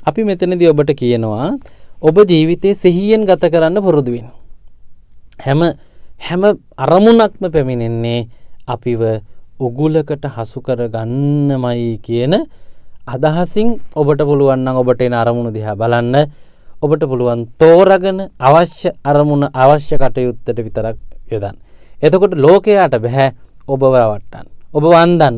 අපි මෙතනදී ඔබට කියනවා ඔබ ජීවිතේ සිහියෙන් ගත කරන්න පුරුදු වෙන්න. හැම අරමුණක්ම පැමිණෙන්නේ අපිව උගුලකට හසු කර ගන්නමයි කියන අදහසින් ඔබට පුළුවන් නම් ඔබට එන අරමුණු දිහා බලන්න. ඔබට පුළුවන් තෝරගෙන අවශ්‍ය අරමුණ, අවශ්‍ය කටයුත්තට විතරක් යොදන්න. එතකොට ලෝකයට බෑ ඔබව රවට්ටන්න, ඔබ වන්දන්න,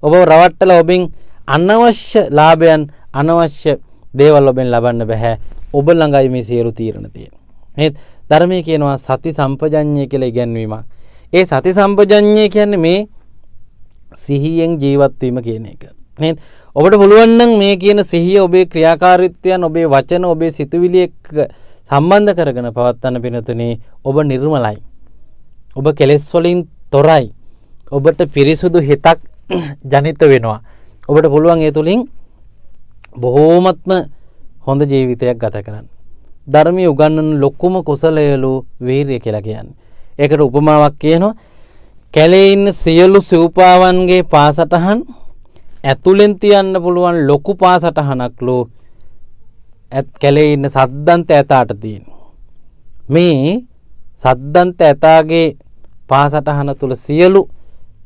ඔබව රවට්ටලා ඔබෙන් අනවශ්‍ය ලාභයන්, අනවශ්‍ය දේවල් ඔබෙන් ලබන්න බෑ. ඔබ ළඟයි මේ සියලු තීරණ තියෙන්නේ. නේද? ධර්මයේ කියනවා සති සම්පජඤ්ඤය කියලා ඉගැන්වීමක්. ඒ සති සම්පජඤ්ඤය කියන්නේ මේ සිහියෙන් ජීවත් වීම කියන එක. නේද? ඔබට පුළුවන් නම් මේ කියන සිහිය ඔබේ ක්‍රියාකාරීත්වයන්, ඔබේ වචන, ඔබේ සිතුවිලි එක්ක සම්බන්ධ කරගෙන පවත්වන්න පිණතුනේ ඔබ නිර්මලයි. ඔබ කෙලෙස් වලින් තොරයි. ඔබට පිරිසුදු හිතක් ජනිත වෙනවා. ඔබට පුළුවන් ඒ තුලින් බොහෝමත්ම හොඳ ජීවිතයක් ගත කරන්න. ධර්මයේ උගන්වන ලොකුම කුසලයලු වීරිය කියලා කියන්නේ. ඒකට උපමාවක් කියනවා කැලේ ඉන්න සියලු සිව්පාවන්ගේ පාසටහන් ඇතුලෙන් තියන්න පුළුවන් ලොකු පාසටහනක්ලු කැලේ ඉන්න සද්දන්ත ඇතාට තියෙනවා. මේ සද්දන්ත ඇතාගේ පාසටහන තුල සියලු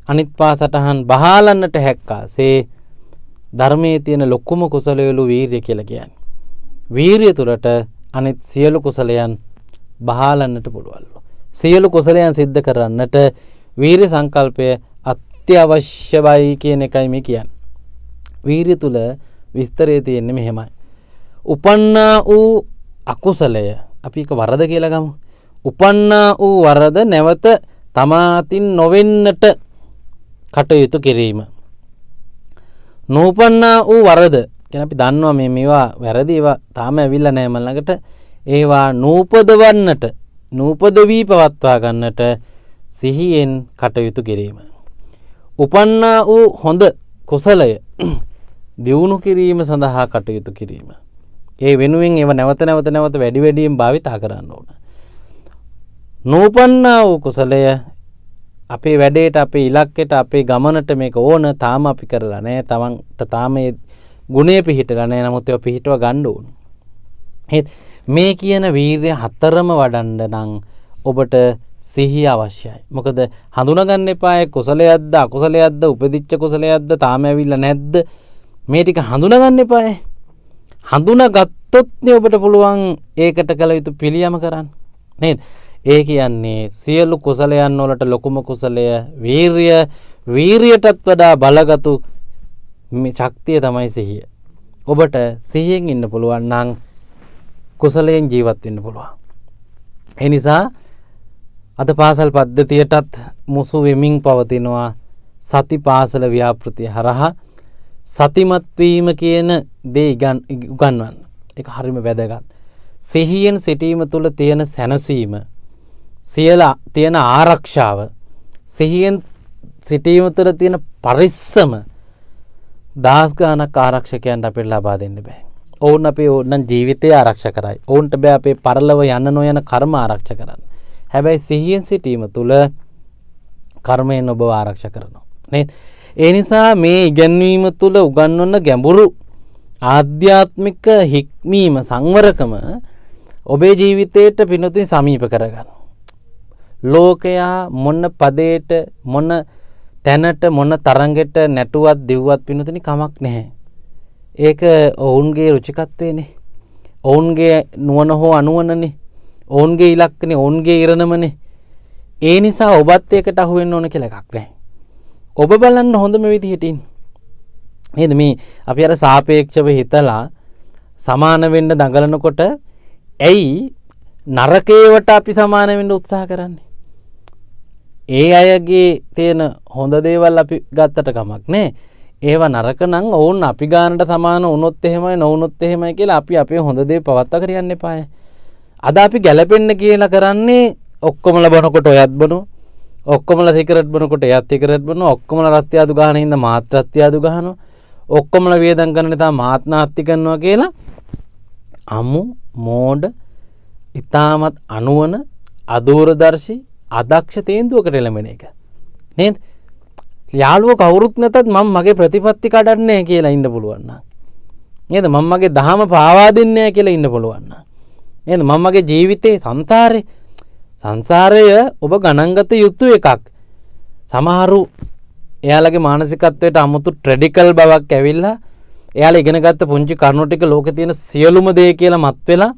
අනිත් පාසටහන් බහාලන්නට හැක්කාසේ ධර්මයේ තියෙන ලොකුම කුසලයලු වීරිය කියලා කියන්නේ. වීරිය තුලට අනිත් සියලු කුසලයන් බහාලන්නට පුළුවන්ලු. සියලු කුසලයන් සිද්ධ කරන්නට වීරිය සංකල්පය අත්‍යවශ්‍යයි කියන එකයි මේ කියන්නේ. වීරිය තුල විස්තරය තියෙන්නේ මෙහෙමයි. උපන්නා වූ අකුසලය අපි එක වරද කියලා ගමු. උපන්නා වූ වරද නැවත තමාතින් නොවෙන්නට කටයුතු කිරීම. නූපන්නා වූ වරද කියන අපි දන්නවා මේවා වැරදි ඒවා තාම ඇවිල්ලා නැහැ මල් ළඟට. ඒවා නූපදවන්නට නූපදවී පවත්වා ගන්නට සිහියෙන් කටයුතු කිරීම. උපන්නා වූ හොඳ කුසලය දියුණු කිරීම සඳහා කටයුතු කිරීම. ඒ වෙනුවෙන් ඒව නැවත වැඩි වැඩියෙන් භාවිතා කරන්න ඕන. නූපන්නා වූ කුසලය අපේ වැඩේට අපේ ඉලක්කයට අපේ ගමනට මේක ඕන තාම අපි කරලා නැහැ. තමන්ට තාම මේ ගුණය පිහිටලා නැහැ. නමුත් ඒවා පිහිටව ගන්න ඕන. මේ කියන වීර්ය හතරම වඩන්න නම් ඔබට සිහිය අවශ්‍යයි. මොකද හඳුනගන්න එපා කුසලයක්ද අකුසලයක්ද උපදිච්ච කුසලයක්ද තාම ඇවිල්ලා නැද්ද මේ ටික හඳුනගන්න එපා. හඳුනාගත්තොත් ඔබට පුළුවන් ඒකට කළ යුතු පිළියම කරන්න. නේද? ඒ කියන්නේ සියලු කුසලයන් වලට ලොකුම කුසලය වීරියටත් වඩා බලගතු මේ ශක්තිය තමයි සිහිය. ඔබට සිහියෙන් ඉන්න පුළුවන් නම් කුසලයෙන් ජීවත් වෙන්න පුළුවන්. ඒ නිසා අද පාසල් පද්ධතියටත් මුසු වෙමින් පවතිනවා සති පාසල ව්‍යාපෘතිය හරහා සතිමත් වීම කියන දේ උගන්වන්න. ඒක හරිම වැදගත්. සිහියෙන් සිටීම තුළ තියෙන සැනසීම, තියෙන ආරක්ෂාව, සිහියෙන් සිටීම තුළ තියෙන පරිස්සම දහස් ගාණක් ආරක්ෂකයන්ට අපිට ලබා දෙන්න බෑ. ඔවුන් අපේ ඕනනම් ජීවිතය ආරක්ෂා කරයි. ඔවුන්ට බෑ අපේ පරලොව යන නොයන කර්ම ආරක්ෂා කරන්න. හැබැයි සිහියෙන් සිටීම තුළ කර්මයෙන් ඔබව ආරක්ෂා කරනවා. නේද? ඒ නිසා මේ ඉගැන්වීම තුළ උගන්වන ගැඹුරු ආධ්‍යාත්මික හික්මීම සංවරකම ඔබේ ජීවිතයට පිනතුයි සමීප කරගන්න. ලෝකයා මොන පදයට මොන තැනට මොන තරංගෙට නැටුවත් දිව්වත් පිනතුනි කමක් නැහැ. ඒක ඔවුන්ගේ රුචිකත්වයනේ. ඔවුන්ගේ නුවණ හෝ අනුවණනේ. ඔවුන්ගේ ඉලක්කනේ, ඔවුන්ගේ ඉරණමනේ. ඒ නිසා ඔබත් ඒකට අහු වෙන්න ඕන කියලා එකක් නැහැ. ඔබ බලන්න හොඳම විදිහට ඉන්න. නේද? මේ අපි අර සාපේක්ෂව හිතලා සමාන වෙන්න දඟලනකොට ඇයි නරකේවට අපි සමාන වෙන්න උත්සාහ කරන්නේ? ඒ අයගේ තියෙන හොඳ දේවල් අපි ගත්තට කමක් නැහැ. ඒවා නරක නම් ඔවුන් අපි ගානට සමාන වුණොත් එහෙමයි නොවුනොත් එහෙමයි කියලා අපි අපේ හොඳ දේ පවත්වා කර යන්න එපායි. අද අපි ගැලපෙන්න කියලා කරන්නේ ඔක්කොමලා බොනකොට ඔයත් බොනවා. ඔක්කොමලා සිගරට් බොනකොට එයත් සිගරට් බොනවා. ඔක්කොමලා රත්යාදු ගහන හින්දා මාත් රත්යාදු ගහනවා. ඔක්කොමලා වේදම් කරන නිසා මාත් නාස්ති කරනවා කියලා අමු මෝඩ ඊටමත් අනුවන අදූරදර්ශී අදක්ෂ තේන්දුවකට එළඹෙන එක. නේද? යාළුවෝ කවුරුත් නැතත් මම මගේ ප්‍රතිපත්ති කඩන්නේ කියලා ඉන්න පුළුවන් නේද? මම මගේ දහම පාවා දෙන්නේ කියලා ඉන්න පුළුවන් නේද? මම මගේ ජීවිතේ සංසාරය ඔබ ගණන්ගත යුතු එකක්. සමහරු එයාලගේ මානසිකත්වයට 아무තු ට්‍රැඩිකල් බවක් ඇවිල්ලා එයාලා ඉගෙන ගත්ත පුංචි කරුණු ටික ලෝකේ තියෙන සියලුම දේ කියලා මත් වෙලා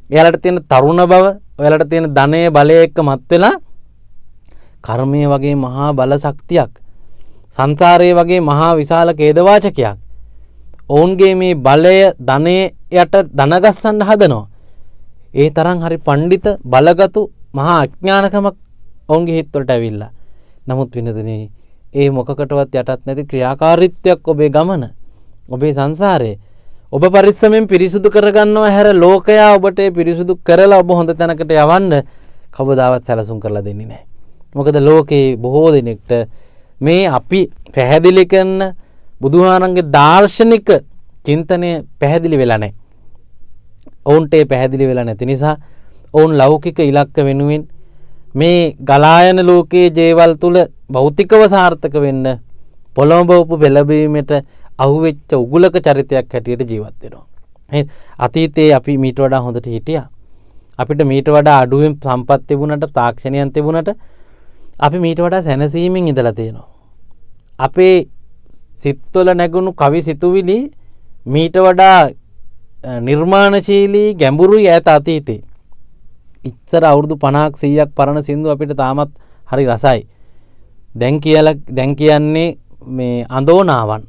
එයාලට තියෙන තරුණ බව, එයාලට තියෙන ධනය බලය එක්ක මත් වෙලා කර්මය වගේ මහා බල ශක්තියක්, සංසාරයේ වගේ මහා විශාල ඛේදවාචකයක් ඔවුන්ගේ මේ බලය ධනයට දනගස්සන්න හදනවා. ඒ තරම් හරි පඬිත බලගතු මහා අඥානකමක් ඔවුන්ගේ හිත් වලට ඇවිල්ලා. නමුත් විනතුනේ ඒ මොකකටවත් යටත් නැති ක්‍රියාකාරීත්වයක් ඔබේ ගමන, ඔබේ සංසාරේ ඔබ පරිස්සමෙන් පිරිසුදු කරගන්නවා හැර ලෝකයා ඔබට පිරිසුදු කරලා ඔබ හොඳ තැනකට යවන්න කවදාවත් සැලසුම් කරලා දෙන්නේ නැහැ. මොකද ලෝකේ බොහෝ දෙනෙක්ට මේ අපි පැහැදිලි කරන බුදුහාරන්ගේ දාර්ශනික චින්තනය පැහැදිලි වෙලා නැහැ. ඔවුන්ට පැහැදිලි වෙලා නැති නිසා ඔවුන් ලෞකික ඉලක්ක වෙනුවෙන් මේ ගලායන ලෝකයේ ජීවල් තුල භෞතිකව සාර්ථක වෙන්න පොළොඹවපු පෙළඹීමට අහුවෙච්ච උගුලක චරිතයක් හැටියට ජීවත් වෙනවා. අතීතයේ අපි මීට වඩා හොඳට හිටියා. අපිට මීට වඩා අඩුවෙන් සම්පත් තිබුණට තාක්ෂණයන් තිබුණට අපි මීට වඩා සැනසීමෙන් ඉඳලා තියෙනවා. අපේ සිත්වල නැගුණු කවි සිතුවිලි මීට වඩා නිර්මාණශීලී ගැඹුරුයි ඈත අතීතේ. ඉස්සර අවුරුදු 50ක් 100ක් පරණ සින්දු අපිට තාමත් හරි රසයි. දැන් කියන්නේ මේ අඳෝනාවන්.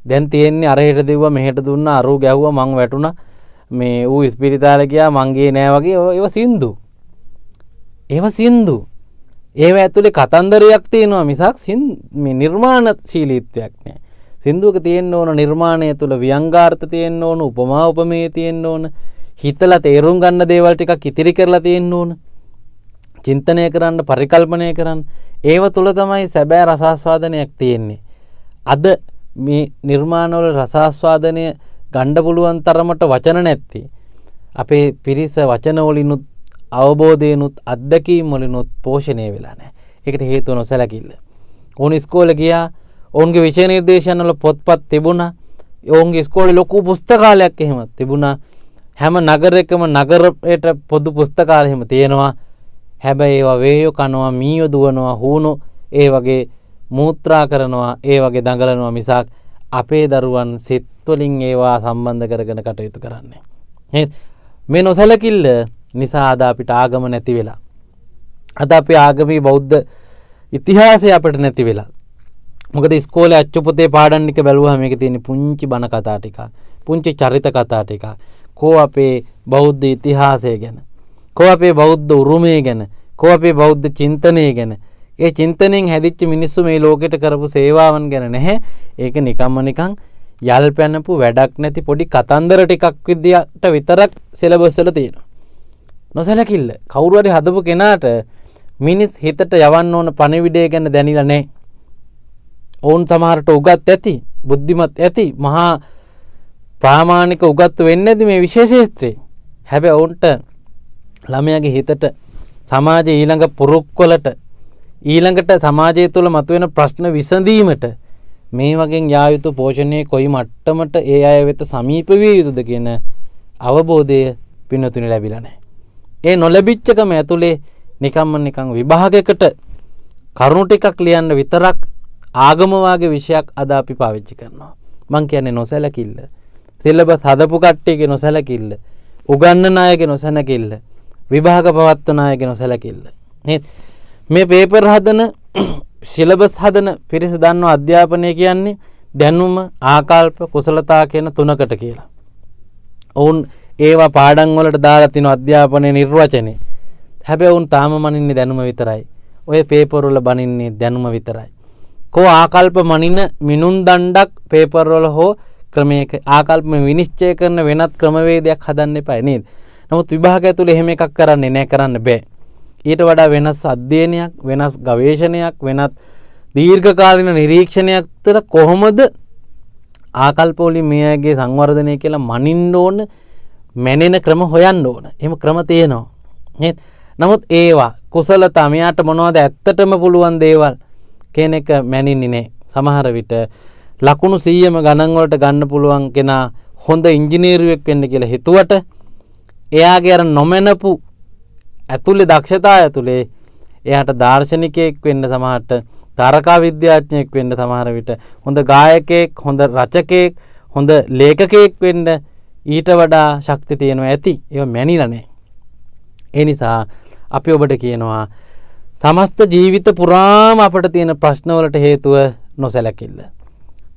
දැන් තියෙන්නේ අරහෙට දෙව්වා මෙහෙට දුන්නා අරූ ගැහුවා මං වැටුණා මේ ඌ ඉස්පිරිතාලේ ගියා මං ගියේ නෑ වගේ ඒව සින්දු. ඒව ඇතුලේ කතන්දරයක් තියෙනවා මිසක් මේ නිර්මාණශීලීත්වයක් නෑ. සින්දුවක තියෙන්න ඕන නිර්මාණය තුළ ව්‍යංගාර්ථ තියෙන්න ඕන උපමා උපමේය තියෙන්න ඕන හිතලා තේරුම් ගන්න දේවල් ටිකක් ඉතිරි කරලා තියෙන්න ඕන චින්තනය කරන්න පරිකල්පනය කරන්න ඒව තුළ තමයි සැබෑ රසාස්වාදනයක් තියෙන්නේ. අද මේ නිර්මාණවල රසාස්වාදනය ගන්න පුළුවන් තරමට වචන නැත්තේ අපේ පිරිස වචන වලිනුත් අවබෝධයනුත් අත්දැකීම් වලිනුත් පෝෂණය වෙලා නැහැ. ඒකට හේතුව නොසැලකිල්ල. ඕන ඉස්කෝලේ ගියා ඔවුන්ගේ විෂය නිර්දේශන වල පොත්පත් තිබුණා. ඔවුන්ගේ ඉස්කෝලේ ලොකු පුස්තකාලයක් එහෙම තිබුණා. හැම නගරයකම නගරයට පොදු පුස්තකාල එහෙම තියෙනවා. හැබැයි ඒවා වේයෝ කනවා, මීයෝ දුවනවා, හූනෝ ඒ වගේ මූත්‍රා කරනවා, ඒ වගේ දඟලනවා මිසක් අපේ දරුවන් සිත් වලින් ඒවා සම්බන්ධ කරගෙන කටයුතු කරන්නේ. මේ නොසැලකිල්ල නිසා අද අපිට ආගම නැති වෙලා. අද අපේ ආගමේ බෞද්ධ ඉතිහාසය අපිට නැති වෙලා. මොකද ඉස්කෝලේ අච්චු පොතේ පාඩම් ටික බැලුවාම මේකේ තියෙන පුංචි බණ කතා ටික, පුංචි චරිත කතා ටික, කෝ අපේ බෞද්ධ ඉතිහාසය ගැන, කෝ අපේ බෞද්ධ උරුමය ගැන, කෝ අපේ බෞද්ධ චින්තනය ගැන. ඒ චින්තනයෙන් හැදිච්ච මිනිස්සු මේ ලෝකෙට කරපු සේවාවන් ගැන නැහැ. ඒක නිකන් යල් පැනපු වැඩක් නැති පොඩි කතන්දර ටිකක් විදියට විතරක් සිලබස් වල තියෙනවා. නොසැලකිල්ල. කවුරු හරි හදපු කෙනාට මිනිස් හිතට යවන්න ඕන පණිවිඩය ගැන දැනিলা නැහැ. ඔවුන් සමහරට උගත් ඇති, බුද්ධිමත් ඇති, මහා ප්‍රාමාණික උගත් වෙන්නේ නැති මේ විශේෂ ශාස්ත්‍රේ. හැබැයි ඔවුන්ට ළමයාගේ හිතට සමාජයේ ඊළඟ පුරුක්වලට ඊළඟට සමාජය තුළ මතුවෙන ප්‍රශ්න විසඳීමට මේ වගේ යා යුතු පෝෂණයේ කොයි මට්ටමට ඒ අය වෙත සමීප විය යුතුද කියන අවබෝධය පින්නතුනි ලැබිලා නැහැ. ඒ නොලැබිච්චකම ඇතුලේ නිකන් විභාගයකට කරුණු ටිකක් ලියන්න විතරක් ආගම වාගේ විෂයක් අද අපි පාවිච්චි කරනවා. මං කියන්නේ නොසැලකිල්ල. සිලබස් හදපු කට්ටියගේ නොසැලකිල්ල. උගන්නන අයගේ නොසැලකිල්ල. විභාග පවත්වන අයගේ නොසැලකිල්ල. මේ පේපර් හදන සිලබස් හදන පිරිස දන්නව අධ්‍යාපනය කියන්නේ දැනුම, ආකල්ප, කුසලතා කියන තුනකට කියලා. ඔවුන් ඒවා පාඩම් වලට දාලා තින අධ්‍යාපනයේ නිර්වචනේ. හැබැයි ඔවුන් තාම මනින්නේ දැනුම විතරයි. ඔය පේපර් වල බනින්නේ දැනුම විතරයි. කෝ ආකල්ප මනින මිනුම් දණ්ඩක් පේපර් වල හෝ ක්‍රමයක ආකල්ප විනිශ්චය කරන වෙනත් ක්‍රමවේදයක් හදන්න එපා නේද? නමුත් විභාගය ඇතුලේ එහෙම එකක් කරන්නේ නැහැ, කරන්න බෑ. ඊට වඩා වෙනස් අධ්‍යයනයක්, වෙනස් ගවේෂණයක්, වෙනත් දීර්ඝකාලීන නිරීක්ෂණයක් තුළ කොහොමද ආකල්ප වලින් මෙයාගේ සංවර්ධනය කියලා මනින්න ඕන, මැනෙන ක්‍රම හොයන්න ඕන. එහෙම ක්‍රම තියෙනවා. නේද? නමුත් ඒවා කුසලතා මෙයාට මොනවද ඇත්තටම පුළුවන් දේවල් කියන එක මැනින්නේ නැහැ. සමහර විට ලකුණු 100ම ගණන් වලට ගන්න පුළුවන් කෙනා හොඳ ඉංජිනේරුවෙක් වෙන්න කියලා හිතුවට එයාගේ අර නොමැනපු ඇතුලේ දක්ෂතා ඇතුලේ එයාට දාර්ශනිකයෙක් වෙන්න, සමහරට තාරකා විද්‍යාඥයෙක් වෙන්න, සමහර විට හොඳ ගායකයෙක්, හොඳ රචකයෙක්, හොඳ ලේඛකයෙක් වෙන්න ඊට වඩා ශක්තිය තියෙනවා ඇති. ඒව මැනිලා නැහැ. ඒ නිසා අපි ඔබට කියනවා සමස්ත ජීවිත පුරාම අපට තියෙන ප්‍රශ්න වලට හේතුව නොසැලකිල්ල.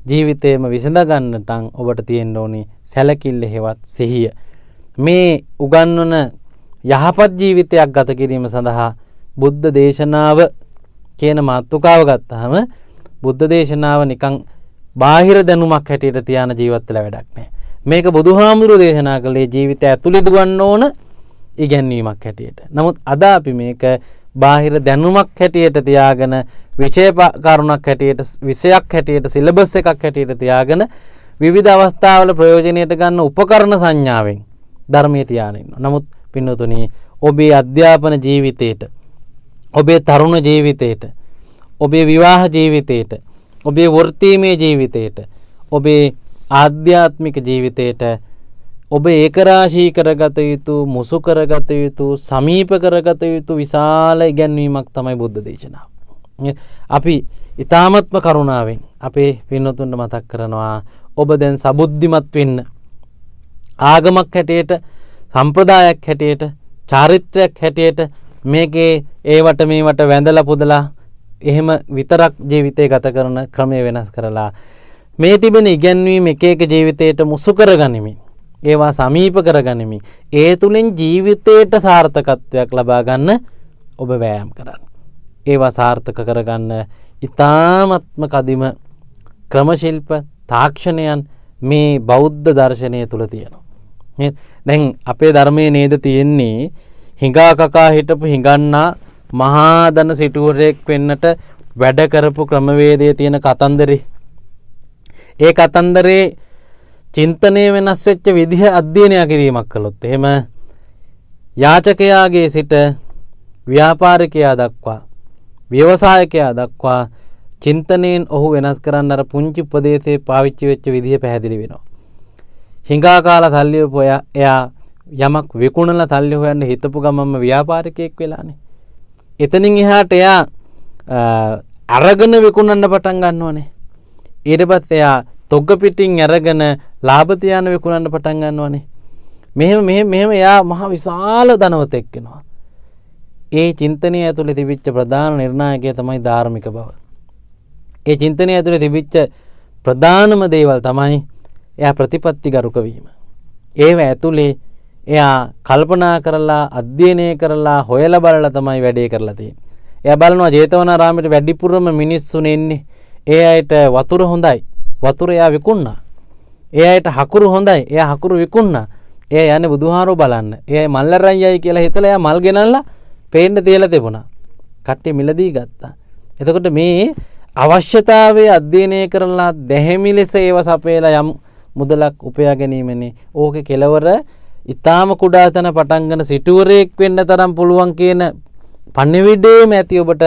ජීවිතේම විසඳ ගන්නටන් ඔබට තියෙන්න ඕනේ සැලකිල්ල හේවත් සිහිය. මේ උගන්වන යහපත් ජීවිතයක් ගත කිරීම සඳහා බුද්ධ දේශනාව කියන මාතෘකාව ගත්තාම බුද්ධ දේශනාව නිකන් බාහිර දැනුමක් හැටියට තියාන ජීවත් වෙලා වැඩක් නැහැ. මේක බුදුහාමුදුරුවෝ දේශනා කළේ ජීවිතය ඇතුළේ දුවන්න ඕන ඉගැන්වීමක් හැටියට. නමුත් අද අපි මේක බාහිර දැනුමක් හැටියට තියාගෙන විෂය කරුණක් හැටියට, විෂයක් හැටියට, සිලබස් එකක් හැටියට තියාගෙන විවිධ අවස්ථාවල ප්‍රයෝජනයට ගන්න උපකරණ සංඥාවෙන් ධර්මයේ තියාගෙන ඉන්නවා. නමුත් පින්නතුනි, ඔබේ අධ්‍යාපන ජීවිතේට ඔබේ තරුණ ජීවිතයට, ඔබේ විවාහ ජීවිතයට, ඔබේ වෘත්තීමය ජීවිතයට, ඔබේ ආධ්‍යාත්මික ජීවිතයට ඔබ ඒකරාශී කරගත යුතු, මුසු කරගත යුතු, සමීප කරගත යුතු විශාල ඉගැන්වීමක් තමයි බුද්ධ දේශනාව. අපි ඊ타මත්ම කරුණාවෙන් අපේ පින්වතුන්ට මතක් කරනවා ඔබ දැන් සබුද්ධිමත් වෙන්න. ආගමක් හැටියට, සම්ප්‍රදායක් හැටියට, චාරිත්‍රයක් හැටියට මේකේ ඒවට මේවට වැඳලා පුදලා එහෙම විතරක් ජීවිතය ගත කරන ක්‍රමය වෙනස් කරලා මේ තිබෙන ඉගැන්වීම් එක එක ජීවිතයට මුසු කරගනිමින්, ඒවා සමීප කරගනිමින් ඒ තුලින් ජීවිතයට සාර්ථකත්වයක් ලබා ගන්න ඔබ වෑයම් කරන්න. ඒවා සාර්ථක කරගන්න ඊ타ත්ම කදිම ක්‍රමශිල්ප තාක්ෂණයන් මේ බෞද්ධ දර්ශනය තුල තියෙනවා. දැන් අපේ ධර්මයේ නේද තියෙන්නේ හිඟා කකා හිටපු හිඟන්නා මහා ධන සිටුවරයෙක් වෙන්නට වැඩ කරපු ක්‍රමවේදයේ තියෙන කතන්දරේ. ඒ කතන්දරේ චින්තනය වෙනස් වෙච්ච විදිහ අධ්‍යයනය කිරීමක් කළොත් එහෙම යාචකයාගේ සිට ව්‍යාපාරිකයා දක්වා, ව්‍යවසායකයා දක්වා චින්තනයෙන් ඔහු වෙනස් කරන්න අර පුංචි උපදේශයේ පාවිච්චි වෙච්ච විදිහ පැහැදිලි වෙනවා. හිඟා කාලා සල්ලි එයා යමක් විකුණලා සල්ලි හොයන්න හිතපු ගමන්ම ව්‍යාපාරිකයෙක් වෙලානේ. එතනින් එහාට එයා අරගෙන විකුණන්න පටන් ගන්නවනේ. ඊට පස්සේ එයා තොග පිටින් අරගෙන ලාභ තියාන විකුණන්න පටන් ගන්නවනේ. මෙහෙම එයා මහ විශාල ධනවතෙක් වෙනවා. ඒ චින්තනය ඇතුලේ තිබිච්ච ප්‍රධාන නිර්ණායකය තමයි ධාර්මික බව. ඒ චින්තනය ඇතුලේ තිබිච්ච ප්‍රධානම දේවල් තමයි එයා ප්‍රතිපත්තිගරුක වීම. ඒව ඇතුලේ එයා කල්පනා කරලා, අධ්‍යයනය කරලා, හොයලා බලලා තමයි වැඩේ කරලා තියෙන්නේ. එයා බලනවා ජේතවනාරාමයට වැඩිපුරම මිනිස්සුන් එන්නේ. ඒ අයට වතුර හොඳයි. වතුර එයා විකුණා. ඒ අයට හකුරු හොඳයි. එයා හකුරු විකුණා. එයා යන්නේ බුදුහාරෝ බලන්න. එයා මල් අරන් යයි කියලා හිතලා එයා මල් ගෙනල්ලා පේන්න තියලා තිබුණා. කට්ටිය මිලදී ගත්තා. එතකොට මේ අවශ්‍යතාවයේ අධ්‍යයනය කරලා දැහැමි ලෙස ඒව සපයලා යම් මුදලක් උපයා ගැනීමනේ. ඕකේ කෙලවර ඊටාම කුඩා තැන පටන් ගන්න සිටුවරයෙක් වෙන්න තරම් පුළුවන් කියන පණිවිඩයම ඇති ඔබට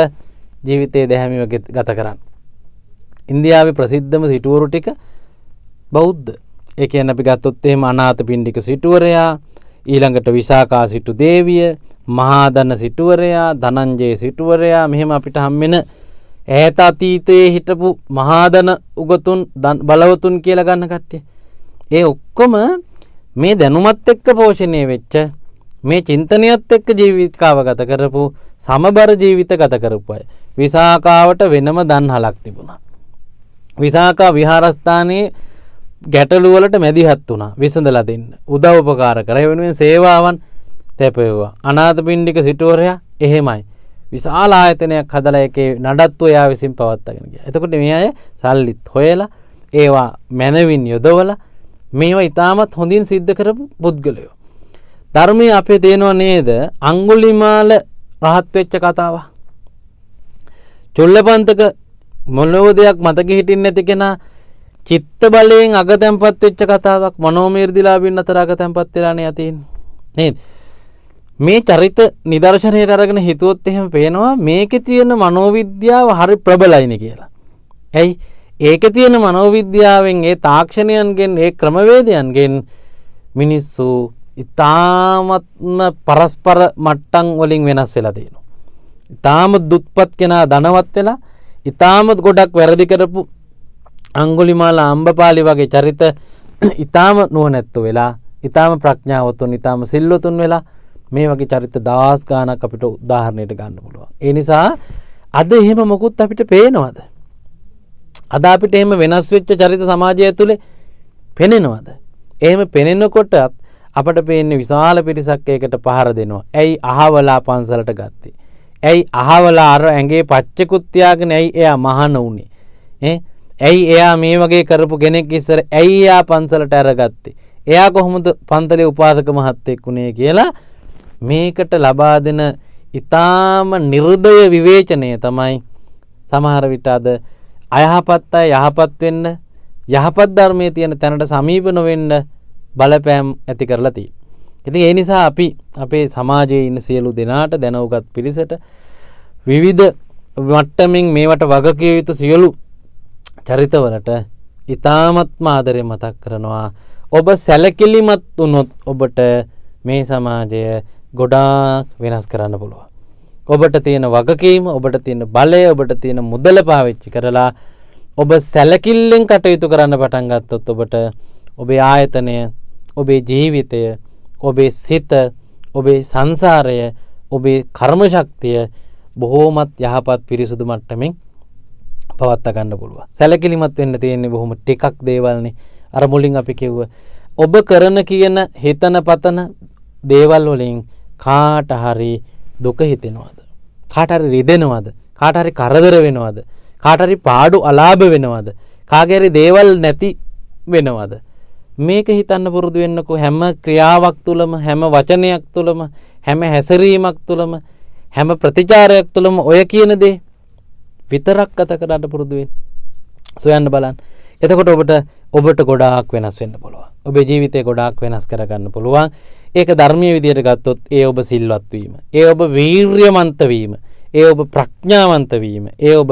ජීවිතයේ දැහැමිව ගත කරන්න. ඉන්දියාවේ ප්‍රසිද්ධම සිටුවරු ටික බෞද්ධ. ඒ කියන්නේ අපි ගත්තොත් එහෙම අනාථපිණ්ඩික සිටුවරයා, ඊළඟට විසාකා සිටු දේවිය, මහා ධන සිටුවරයා, ධනංජය සිටුවරයා, මෙහෙම අපිට හම්බෙන ඈත අතීතයේ හිටපු මහා ධන උගතුන් බලවතුන් කියලා ගන්න කට්ටිය. ඒ ඔක්කොම මේ දැනුමත් එක්ක පෝෂණය වෙච්ච, මේ චින්තනයත් එක්ක ජීවිතකාව ගත කරපු, සමබර ජීවිත ගත කරපු අය. විසාකාවට වෙනම දන්හලක් තිබුණා. විසාකා විහාරස්ථානයේ ගැටලු වලට මැදිහත් වුණා විසඳලා දෙන්න. උදව් උපකාර කරා. ඒ වෙනුවෙන් සේවාවන් තැපෙව්වා. අනාථපිණ්ඩික සිටුවරයා එහෙමයි. විශාල ආයතනයක් හදලා ඒකේ නඩත්තු එයා විසින් පවත්වාගෙන ගියා. එතකොට මේ අය සල්ලිත් හොයලා ඒවා මනවින් යොදවලා මේවා ඊටමත් හොඳින් සිද්ධ කරපු පුද්ගලයෝ. ධර්මයේ අපේ තේනව නේද අඟුලිමාල රහත් වෙච්ච කතාව. චුල්ලපන්තක මොනෝදයක් මතක හිටින්නේ නැති කෙනා චිත්ත බලයෙන් අගතැන්පත් වෙච්ච කතාවක්. මනෝමීර්දිලාවින් අතර අගතැන්පත් වෙලානේ යතින් නේද? මේ චරිත නිදර්ශනයට අරගෙන හිතුවොත් එහෙම පේනවා මේකේ තියෙන මනෝවිද්‍යාව හරි ප්‍රබලයිනේ කියලා. ඇයි? ඒකේ තියෙන මනෝවිද්‍යාවෙන්, ඒ තාක්ෂණයන්ගෙන්, ඒ ක්‍රමවේදයන්ගෙන් මිනිස්සු ඊ타මත්ම පරස්පර මට්ටම් වලින් වෙනස් වෙලා තියෙනවා. ඊ타ම දුප්පත් කෙනා ධනවත් වෙලා, ඊ타මත් ගොඩක් වැරදි කරපු අඟුලිමාල අම්බපාලි වගේ චරිත ඊ타ම නුවණැත්තෝ වෙලා, ඊ타ම ප්‍රඥාවතුන්, ඊ타ම සිල්වතුන් වෙලා මේ වගේ චරිත දහස් ගාණක් අපිට උදාහරණයට ගන්න පුළුවන්. ඒ නිසා අද එහෙම මොකුත් අපිට පේනවද? අද අපිට එහෙම වෙනස් වෙච්ච චරිත සමාජය ඇතුලේ පෙනෙනවද? එහෙම පෙනෙනකොට අපට පේන්නේ විශාල පිරිසක් ඒකට පහර දෙනවා. ඇයි අහවලා පන්සලට ගත්තේ? ඇයි අහවලා අර ඇඟේ පච්චකුත් තියාගෙන ඇයි එයා මහාන උනේ? ඇයි එයා මේ වගේ කරපු කෙනෙක් ඉස්සර ඇයි එයා පන්සලට අරගත්තේ? එයා කොහොමද පන්තලේ උපාසක මහත්තයෙක් උනේ කියලා මේකට ලබා දෙන ඊටාම නිර්දය විවේචනය තමයි සමහර විට අද අයහපත් අය යහපත් වෙන්න, යහපත් ධර්මයේ තියෙන තැනට සමීප නොවෙන්න බලපෑම් ඇති කරලා තියෙන්නේ. ඉතින් ඒ නිසා අපි අපේ සමාජයේ ඉන්න සියලු දෙනාට දැනුගත් පිරිසට විවිධ මට්ටමින් මේවට වගකිය යුතු සියලු චරිතවලට ඉතාමත්ම ආදරයෙන් මතක් කරනවා. ඔබ සැලකිලිමත් වුණොත් ඔබට මේ සමාජය ගොඩාක් වෙනස් කරන්න පුළුවන්. ඔබට තියෙන වගකීම, ඔබට තියෙන බලය, ඔබට තියෙන මුදල පාවිච්චි කරලා ඔබ සැලකිල්ලෙන් කටයුතු කරන්න පටන් ගත්තොත් ඔබට ඔබේ ආයතනය, ඔබේ ජීවිතය, ඔබේ සිත, ඔබේ සංසාරය, ඔබේ කර්ම ශක්තිය බොහෝමත් යහපත් පිරිසුදු මට්ටමින් පවත්වා ගන්න පුළුවන්. සැලකිලිමත් වෙන්න තියෙන්නේ බොහොම ටිකක් දේවල්නේ. අර මුලින් අපි කිව්ව ඔබ කරන කියන හිතන පතන දේවල් වලින් කාට හරි දුක හිතෙනවද? කාට හරි රිදෙනවද? කාට හරි කරදර වෙනවද? කාට හරි පාඩු අලාභ වෙනවද? කාගේ හරි දේවල් නැති වෙනවද? මේක හිතන්න පුරුදු වෙන්නකෝ. හැම ක්‍රියාවක් තුළම, හැම වචනයක් තුළම, හැම හැසිරීමක් තුළම, හැම ප්‍රතිචාරයක් තුළම ඔය කියන දේ විතරක් ගත කරන්න පුරුදු වෙන්න. සොයන්න බලන්න. එතකොට ඔබට ගොඩාක් වෙනස් වෙන්න පුළුවන්. ඔබේ ජීවිතේ ගොඩාක් වෙනස් කරගන්න පුළුවන්. ඒක ධර්මීය විදියට ගත්තොත් ඒ ඔබ සිල්වත් වීම, ඒ ඔබ වීර්යමන්ත වීම, ඒ ඔබ ප්‍රඥාවන්ත වීම, ඒ ඔබ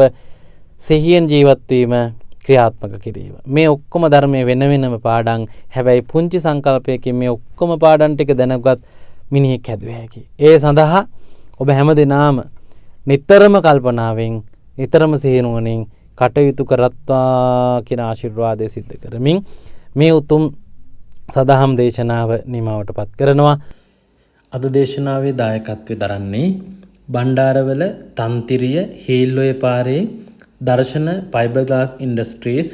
සිහියෙන් ජීවත් වීම ක්‍රියාත්මක කිරීම. මේ ඔක්කොම ධර්මයේ වෙන වෙනම පාඩම්. හැබැයි පුංචි සංකල්පයකින් මේ ඔක්කොම පාඩම් ටික දැනගත් මිනිහෙක් හැදුව හැකි. ඒ සඳහා ඔබ හැමදෙනාම නිතරම කල්පනාවෙන්, නිතරම සිහිනුවණින් කටයුතු කරත්වා කියන ආශිර්වාදය සිද්ධ කරමින් මේ උතුම් සදහම් දේශනාව නිමවටපත් කරනවා. අද දේශනාවේ දායකත්වය දරන්නේ බණ්ඩාරවල තන්තිරිය හීල්ලොය පාරේ දර්ශන ෆයිබර්ග්ලාස් ඉන්ඩස්ට්‍රීස්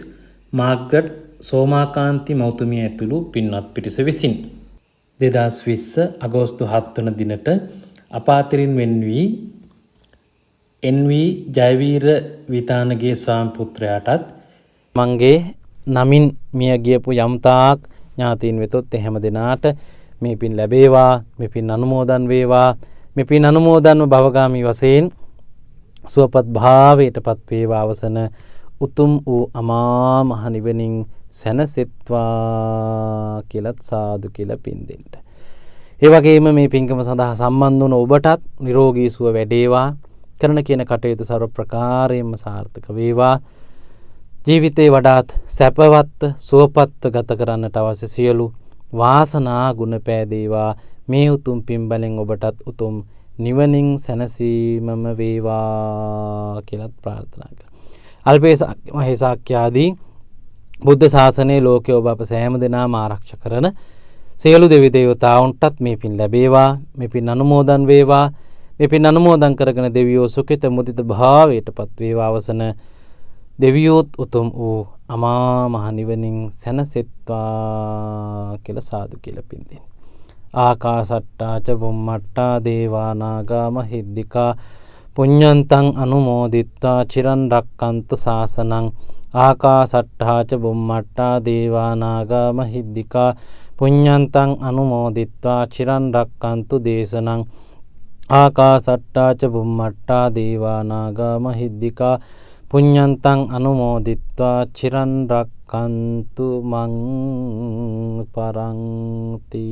මාග්‍රට් සෝමාකාන්ති මෞතුමිය ඇතුළු පින්වත් පිරිස විසින් 2020 අගෝස්තු 7 වන දිනට අපාතිරින් වෙන් වී NV ජයවීර විතානගේ ස්වාමි පුත්‍රයාටත් මංගේ නමින් මිය ගියපු යම්තාක් ඥාතීන් වෙතොත් හැම දිනාට මේ පින් ලැබේවා, මේ පින් අනුමෝදන් වේවා, මේ පින් අනුමෝදන්ව භවගාමී වශයෙන් සුවපත් භාවයටපත් වේවා. අවසන උතුම් වූ අමා මහ නිවනින් සැනසෙත්වා කියලත් සාදු කියලා පින් දෙන්න. ඒ වගේම මේ පින්කම සඳහා සම්බන්ධ වුණ ඔබටත් නිරෝගී සුව වැඩේවා. කරන කියන කටයුතු සර්ව ප්‍රකාරයෙන්ම සාර්ථක වේවා. ජීවිතේ වඩාත් සැපවත් සුවපත්ව ගත කරන්නට අවශ්‍ය සියලු වාසනා ගුණ පෑදේවා. මේ උතුම් පින් බලෙන් ඔබටත් උතුම් නිවනින් සැනසීමම වේවා කියලත් ප්‍රාර්ථනා කරනවා. අල්පේසාක්‍ය මහේසාක්‍ය ආදී බුද්ධ ශාසනයේ ලෝකයේ ඔබ අප සෑම දෙනාම ආරක්ෂා කරන සියලු දෙවි දේවතාවුන්ටත් මේ පින් ලැබේවා. මේ පින් අනුමෝදන් වේවා. මේ පින් අනුමෝදන් කරගෙන දෙවියෝ සුඛිත මුදිත භාවයටපත් වේවා. අවසන දෙවියෝත් උතුම් වූ අමා මහ නිවනින් සැනසෙත්වා කියලා සාදු කියලා පින් දෙන්න. ආකාසට්ටා ච බුම්මට්ටා දේවා නාග මහිද්దికා පුඤ්ඤන්තං අනුමෝදිත්වා චිරන් රක්칸තු ශාසනං. ආකාසට්ටා ච බුම්මට්ටා දේවා නාග මහිද්దికා පුඤ්ඤන්තං අනුමෝදිත්වා චිරන් රක්칸තු දේශනං. ආකාසට්ටා ච බුම්මට්ටා දේවා නාග මහිද්దికා පුඤ්ඤන්තං අනුමෝදිත්වා චිරන් රක්칸තු මං පරන්ති.